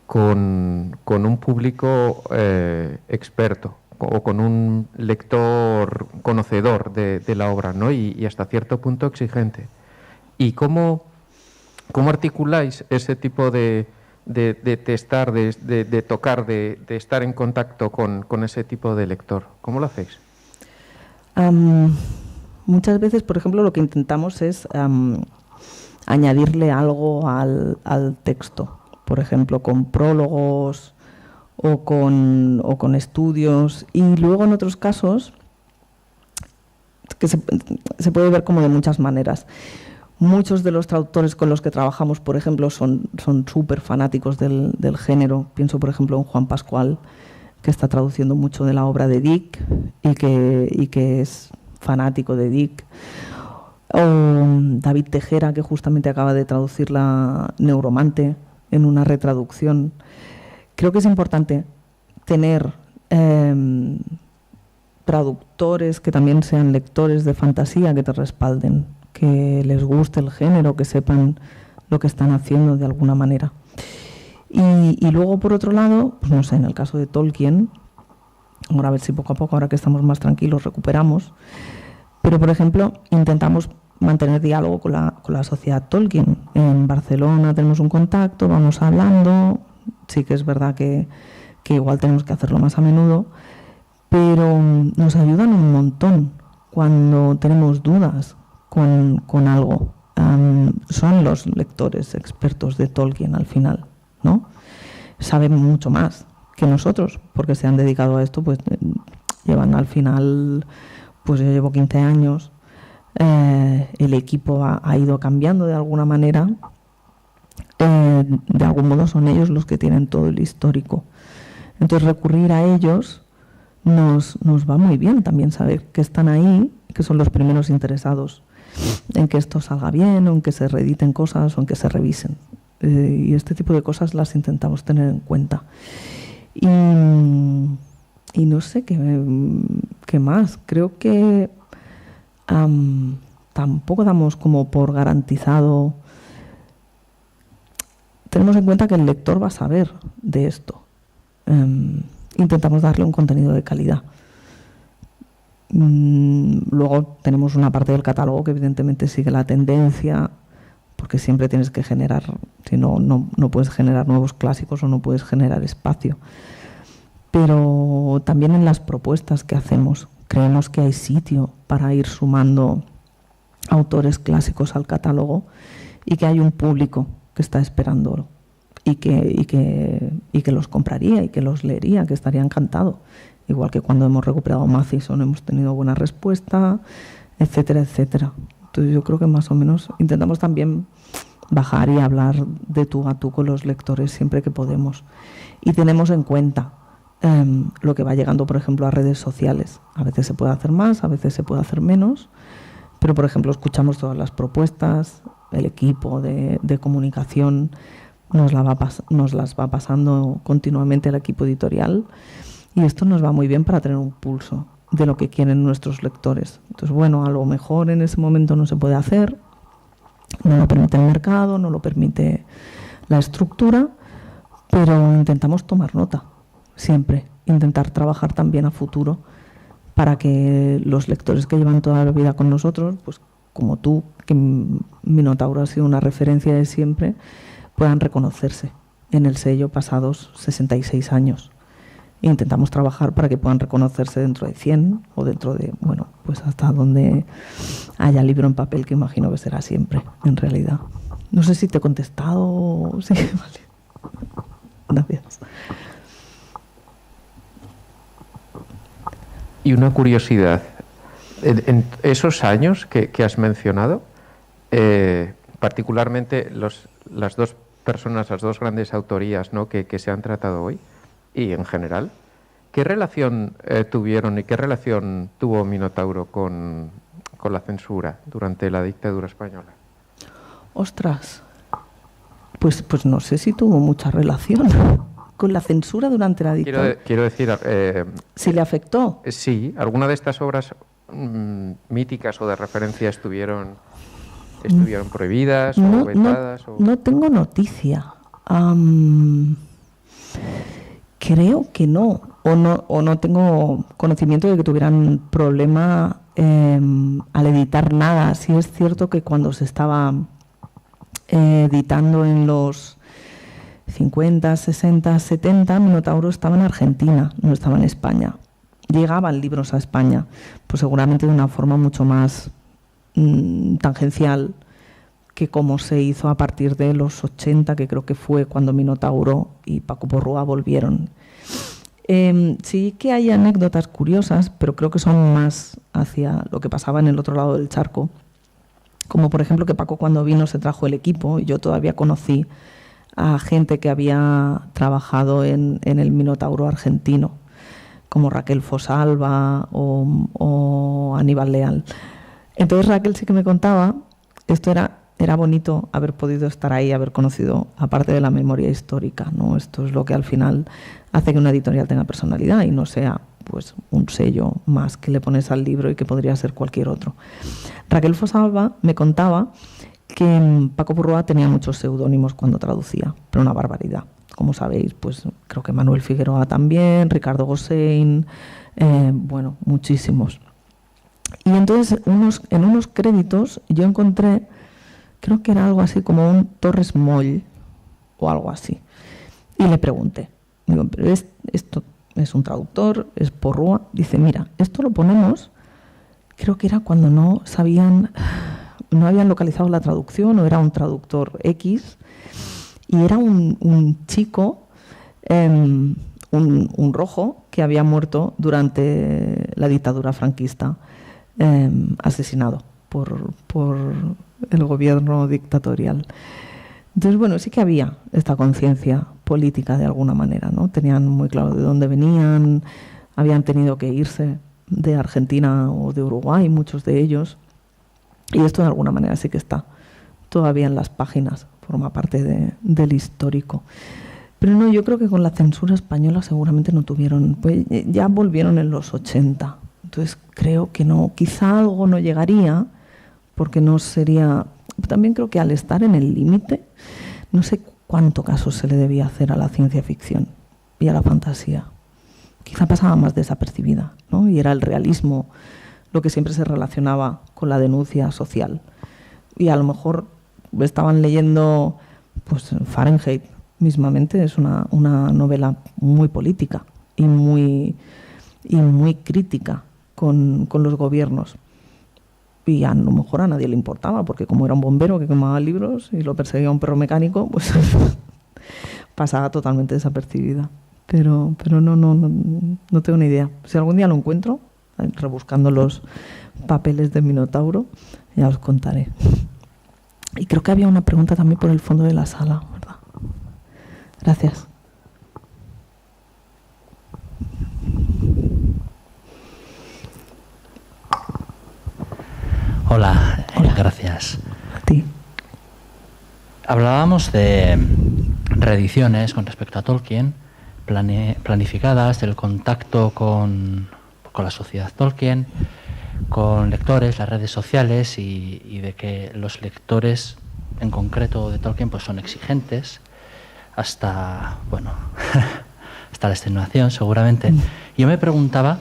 con un público experto o con un lector conocedor de la obra, ¿no? Y hasta cierto punto exigente. Y cómo ¿Cómo articuláis ese tipo de testar, de tocar, de estar en contacto con ese tipo de lector? ¿Cómo lo hacéis? Muchas veces, por ejemplo, lo que intentamos es añadirle algo al texto, por ejemplo, con prólogos o con estudios, y luego en otros casos que se puede ver como de muchas maneras. Muchos de los traductores con los que trabajamos, por ejemplo, son súper fanáticos del género. Pienso, por ejemplo, en Juan Pascual, que está traduciendo mucho de la obra de Dick y que es fanático de Dick. O David Tejera, que justamente acaba de traducir la Neuromante en una retraducción. Creo que es importante tener traductores que también sean lectores de fantasía, que te respalden, que les guste el género, que sepan lo que están haciendo de alguna manera. Y luego, por otro lado, pues no sé, en el caso de Tolkien, ahora a ver si poco a poco, ahora que estamos más tranquilos, recuperamos, pero por ejemplo, intentamos mantener diálogo con la sociedad Tolkien. En Barcelona tenemos un contacto, vamos hablando, sí que es verdad que igual tenemos que hacerlo más a menudo, pero nos ayudan un montón cuando tenemos dudas con algo. Son los lectores expertos de Tolkien al final, ¿no? Saben mucho más que nosotros, porque se han dedicado a esto, pues llevan al final, pues yo llevo 15 años, el equipo ha ido cambiando de alguna manera, de algún modo son ellos los que tienen todo el histórico. Entonces recurrir a ellos nos va muy bien también saber que están ahí, que son los primeros interesados en que esto salga bien, o en que se reediten cosas, o en que se revisen. Y este tipo de cosas las intentamos tener en cuenta. Y no sé qué más. Creo que tampoco damos como por garantizado. Tenemos en cuenta que el lector va a saber de esto. Intentamos darle un contenido de calidad. Luego tenemos una parte del catálogo que evidentemente sigue la tendencia, porque siempre tienes que generar, si no puedes generar nuevos clásicos o no puedes generar espacio. Pero también en las propuestas que hacemos creemos que hay sitio para ir sumando autores clásicos al catálogo, y que hay un público que está esperándolo y que los compraría y que los leería, que estaría encantado. Igual que cuando hemos recuperado Mathison hemos tenido buena respuesta, etcétera, etcétera. Entonces yo creo que más o menos intentamos también bajar y hablar de tú a tú con los lectores siempre que podemos. Y tenemos en cuenta lo que va llegando, por ejemplo, a redes sociales. A veces se puede hacer más, a veces se puede hacer menos, pero por ejemplo escuchamos todas las propuestas, el equipo de comunicación nos las va pasando continuamente al equipo editorial. Y esto nos va muy bien para tener un pulso de lo que quieren nuestros lectores. Entonces, bueno, a lo mejor en ese momento no se puede hacer, no lo permite el mercado, no lo permite la estructura, pero intentamos tomar nota, siempre. Intentar trabajar también a futuro para que los lectores que llevan toda la vida con nosotros, pues como tú, que Minotauro ha sido una referencia de siempre, puedan reconocerse en el sello pasados 66 años. Intentamos trabajar para que puedan reconocerse dentro de 100 o dentro de, bueno, pues hasta donde haya libro en papel, que imagino que será siempre, en realidad. No sé si te he contestado. Sí, vale. Gracias. Y una curiosidad. En esos años que has mencionado, particularmente las dos personas, las dos grandes autorías, ¿no?, que se han tratado hoy, y en general, ¿qué relación tuvieron y qué relación tuvo Minotauro con la censura durante la dictadura española? Ostras, pues no sé si tuvo mucha relación con la censura durante la dictadura. Quiero decir... ¿Si le afectó? Sí, ¿alguna de estas obras míticas o de referencia estuvieron prohibidas o vetadas? No tengo noticia. Creo que no, o no tengo conocimiento de que tuvieran problema al editar nada. Sí es cierto que cuando se estaba editando en los 50, 60, 70, Minotauro estaba en Argentina, no estaba en España. Llegaban libros a España, pues seguramente de una forma mucho más tangencial que como se hizo a partir de los 80, que creo que fue cuando Minotauro y Paco Porrúa volvieron. Sí que hay anécdotas curiosas, pero creo que son más hacia lo que pasaba en el otro lado del charco. Como por ejemplo que Paco cuando vino se trajo el equipo y yo todavía conocí a gente que había trabajado en el Minotauro argentino, como Raquel Fosalva o Aníbal Leal. Entonces Raquel sí que me contaba, esto era bonito haber podido estar ahí, haber conocido, aparte de la memoria histórica, ¿no? Esto es lo que al final hace que una editorial tenga personalidad y no sea pues un sello más que le pones al libro y que podría ser cualquier otro. Raquel Fosalva me contaba que Paco Porrúa tenía muchos seudónimos cuando traducía, pero una barbaridad. Como sabéis, pues creo que Manuel Figueroa también, Ricardo Gossein, bueno, muchísimos. Y entonces en unos créditos yo encontré, creo que era algo así como un Torres Moll o algo así. Y le pregunté, digo, pero esto es un traductor, es Porrúa. Dice, mira, esto lo ponemos, creo que era cuando no habían localizado la traducción o era un traductor X y era un chico, un rojo que había muerto durante la dictadura franquista, asesinado por el gobierno dictatorial. Entonces, bueno, sí que había esta conciencia política de alguna manera, ¿no? Tenían muy claro de dónde venían, habían tenido que irse de Argentina o de Uruguay, muchos de ellos, y esto de alguna manera sí que está todavía en las páginas, forma parte del histórico. Pero no, yo creo que con la censura española seguramente no tuvieron, pues ya volvieron en los 80, entonces creo que no, quizá algo no llegaría, porque no sería... También creo que al estar en el límite, no sé cuánto caso se le debía hacer a la ciencia ficción y a la fantasía. Quizá pasaba más desapercibida, ¿no? Y era el realismo lo que siempre se relacionaba con la denuncia social. Y a lo mejor estaban leyendo pues Fahrenheit mismamente, es una novela muy política y muy crítica con los gobiernos. Y a lo mejor a nadie le importaba, porque como era un bombero que quemaba libros y lo perseguía un perro mecánico, pues pasaba totalmente desapercibida. Pero no tengo ni idea. Si algún día lo encuentro, rebuscando los papeles de Minotauro, ya os contaré. Y creo que había una pregunta también por el fondo de la sala, ¿verdad? Gracias. Hola, gracias. A ti. Hablábamos de reediciones con respecto a Tolkien, planificadas, del contacto con la sociedad Tolkien, con lectores, las redes sociales y de que los lectores, en concreto de Tolkien, pues son exigentes hasta, bueno, hasta la extenuación seguramente. Yo me preguntaba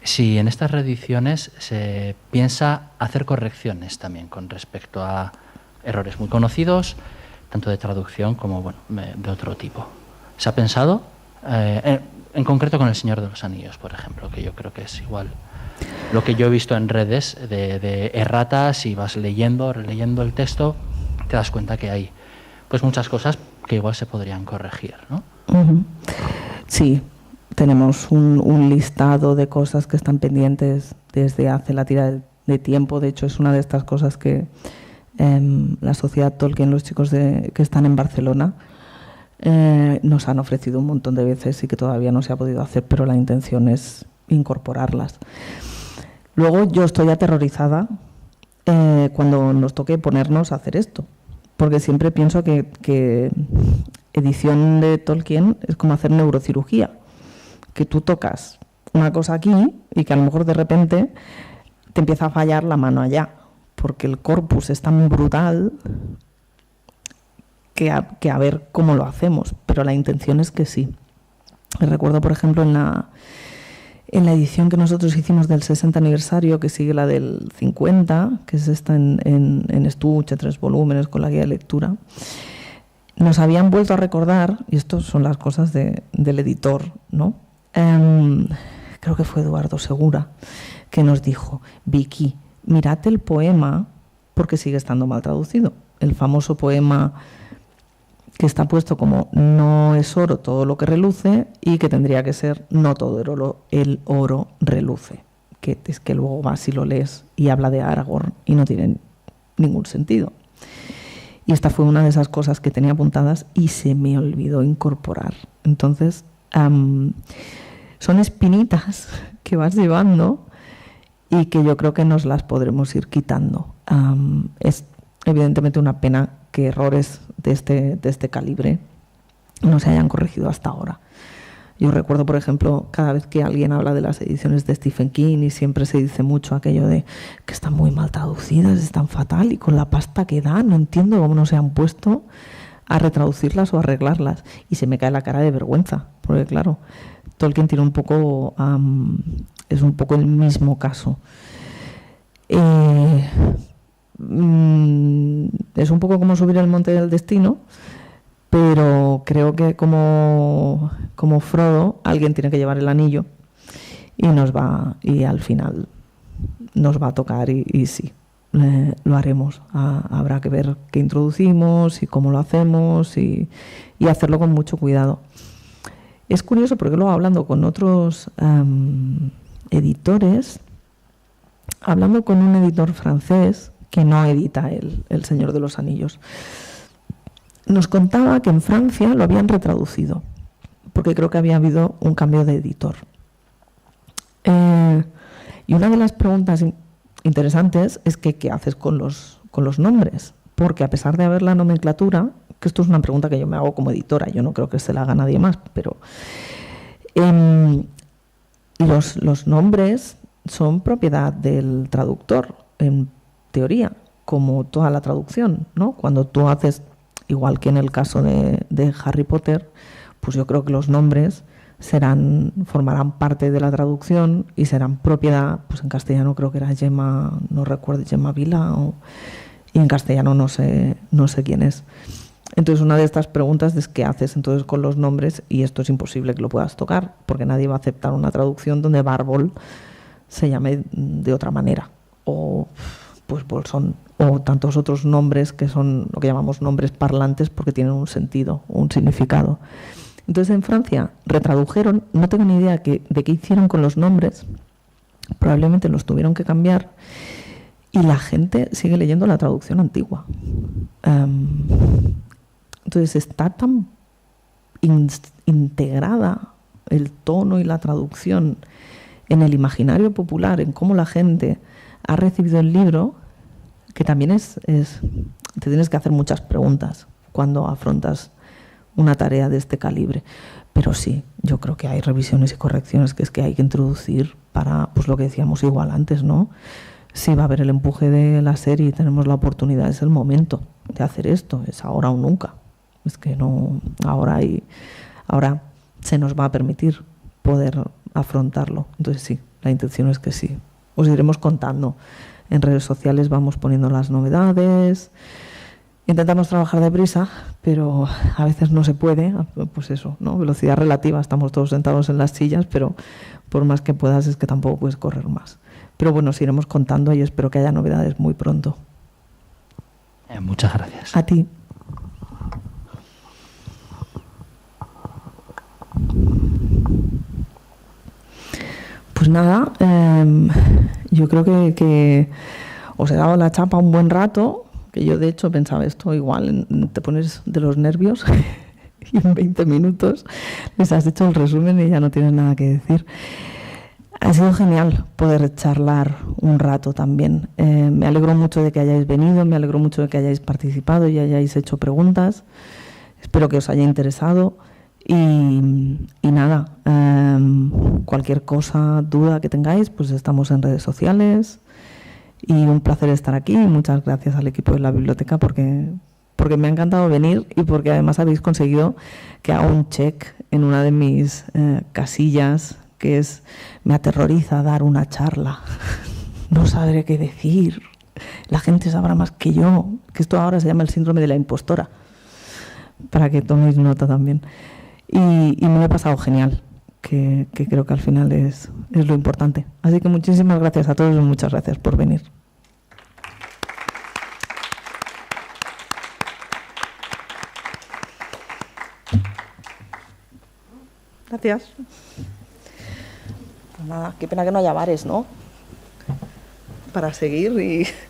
si en estas reediciones se piensa hacer correcciones también con respecto a errores muy conocidos, tanto de traducción como bueno, de otro tipo. ¿Se ha pensado? En concreto con El Señor de los Anillos, por ejemplo, que yo creo que es igual. Lo que yo he visto en redes de erratas, y vas leyendo, releyendo el texto, te das cuenta que hay pues muchas cosas que igual se podrían corregir, ¿no? Uh-huh. Sí. Tenemos un listado de cosas que están pendientes desde hace la tira de tiempo. De hecho, es una de estas cosas que la Sociedad Tolkien, los chicos que están en Barcelona, nos han ofrecido un montón de veces y que todavía no se ha podido hacer, pero la intención es incorporarlas. Luego, yo estoy aterrorizada cuando nos toque ponernos a hacer esto, porque siempre pienso que edición de Tolkien es como hacer neurocirugía, que tú tocas una cosa aquí y que a lo mejor de repente te empieza a fallar la mano allá, porque el corpus es tan brutal que a ver cómo lo hacemos, pero la intención es que sí. Recuerdo, por ejemplo, en En la edición que nosotros hicimos del 60 aniversario, que sigue la del 50, que es esta en estuche, 3 volúmenes con la guía de lectura, nos habían vuelto a recordar, y estas son las cosas del editor, ¿no? Creo que fue Eduardo Segura, que nos dijo: Vicky, mirad el poema porque sigue estando mal traducido. El famoso poema que está puesto como no es oro todo lo que reluce, y que tendría que ser no todo el oro reluce, que es que luego vas y lo lees y habla de Aragorn y no tiene ningún sentido. Y esta fue una de esas cosas que tenía apuntadas y se me olvidó incorporar. Entonces, son espinitas que vas llevando y que yo creo que nos las podremos ir quitando. Es evidentemente una pena que errores de este calibre no se hayan corregido hasta ahora. Yo recuerdo, por ejemplo, cada vez que alguien habla de las ediciones de Stephen King, y siempre se dice mucho aquello de que están muy mal traducidas, están fatal, y con la pasta que dan no entiendo cómo no se han puesto a retraducirlas o arreglarlas. Y se me cae la cara de vergüenza, porque claro, Tolkien tiene un poco, es un poco el mismo caso. Es un poco como subir el monte del destino, pero creo que como Frodo, alguien tiene que llevar el anillo y al final nos va a tocar y sí, lo haremos. Habrá que ver qué introducimos y cómo lo hacemos y hacerlo con mucho cuidado. Es curioso porque luego, hablando con otros editores, hablando con un editor francés que no edita El Señor de los Anillos, nos contaba que en Francia lo habían retraducido, porque creo que había habido un cambio de editor. Y una de las preguntas interesantes es que ¿qué haces con los nombres? Porque a pesar de haber la nomenclatura, que esto es una pregunta que yo me hago como editora, yo no creo que se la haga nadie más, pero los nombres son propiedad del traductor, en teoría, como toda la traducción, ¿no? Cuando tú haces, igual que en el caso de Harry Potter, pues yo creo que los nombres formarán parte de la traducción y serán propiedad, pues en castellano creo que era Gemma, no recuerdo, Gemma Vila, y en castellano no sé quién es. Entonces, una de estas preguntas es ¿qué haces entonces con los nombres? Y esto es imposible que lo puedas tocar, porque nadie va a aceptar una traducción donde Bárbol se llame de otra manera, o pues Bolsón, o tantos otros nombres que son lo que llamamos nombres parlantes porque tienen un sentido, un significado. Entonces, en Francia retradujeron, no tengo ni idea de qué hicieron con los nombres, probablemente los tuvieron que cambiar, y la gente sigue leyendo la traducción antigua. Entonces, está tan integrada el tono y la traducción en el imaginario popular, en cómo la gente ha recibido el libro, que también te tienes que hacer muchas preguntas cuando afrontas una tarea de este calibre. Pero sí, yo creo que hay revisiones y correcciones que es que hay que introducir para, pues lo que decíamos igual antes, ¿no? Si va a haber el empuje de la serie y tenemos la oportunidad, es el momento de hacer esto, es ahora o nunca. Es que no, ahora se nos va a permitir poder afrontarlo. Entonces sí, la intención es que sí. Os iremos contando. En redes sociales vamos poniendo las novedades. Intentamos trabajar deprisa, pero a veces no se puede. Pues eso, ¿no? Velocidad relativa. Estamos todos sentados en las sillas, pero por más que puedas es que tampoco puedes correr más. Pero bueno, os iremos contando y espero que haya novedades muy pronto. Muchas gracias. A ti. Pues nada, yo creo que os he dado la chapa un buen rato, que yo de hecho pensaba esto igual, te pones de los nervios y en 20 minutos les has hecho el resumen y ya no tienes nada que decir. Ha sido genial poder charlar un rato también. Me alegro mucho de que hayáis venido, me alegro mucho de que hayáis participado y hayáis hecho preguntas. Espero que os haya interesado. Y nada, cualquier cosa, duda que tengáis, pues estamos en redes sociales. Y un placer estar aquí. Muchas gracias al equipo de la biblioteca porque me ha encantado venir y porque además habéis conseguido que haga un check en una de mis casillas que es: me aterroriza dar una charla, no sabré qué decir, la gente sabrá más que yo, que esto ahora se llama el síndrome de la impostora, para que toméis nota también. Y me lo he pasado genial, que creo que al final es lo importante. Así que muchísimas gracias a todos y muchas gracias por venir. Gracias. Pues nada, qué pena que no haya bares, ¿no? Para seguir y...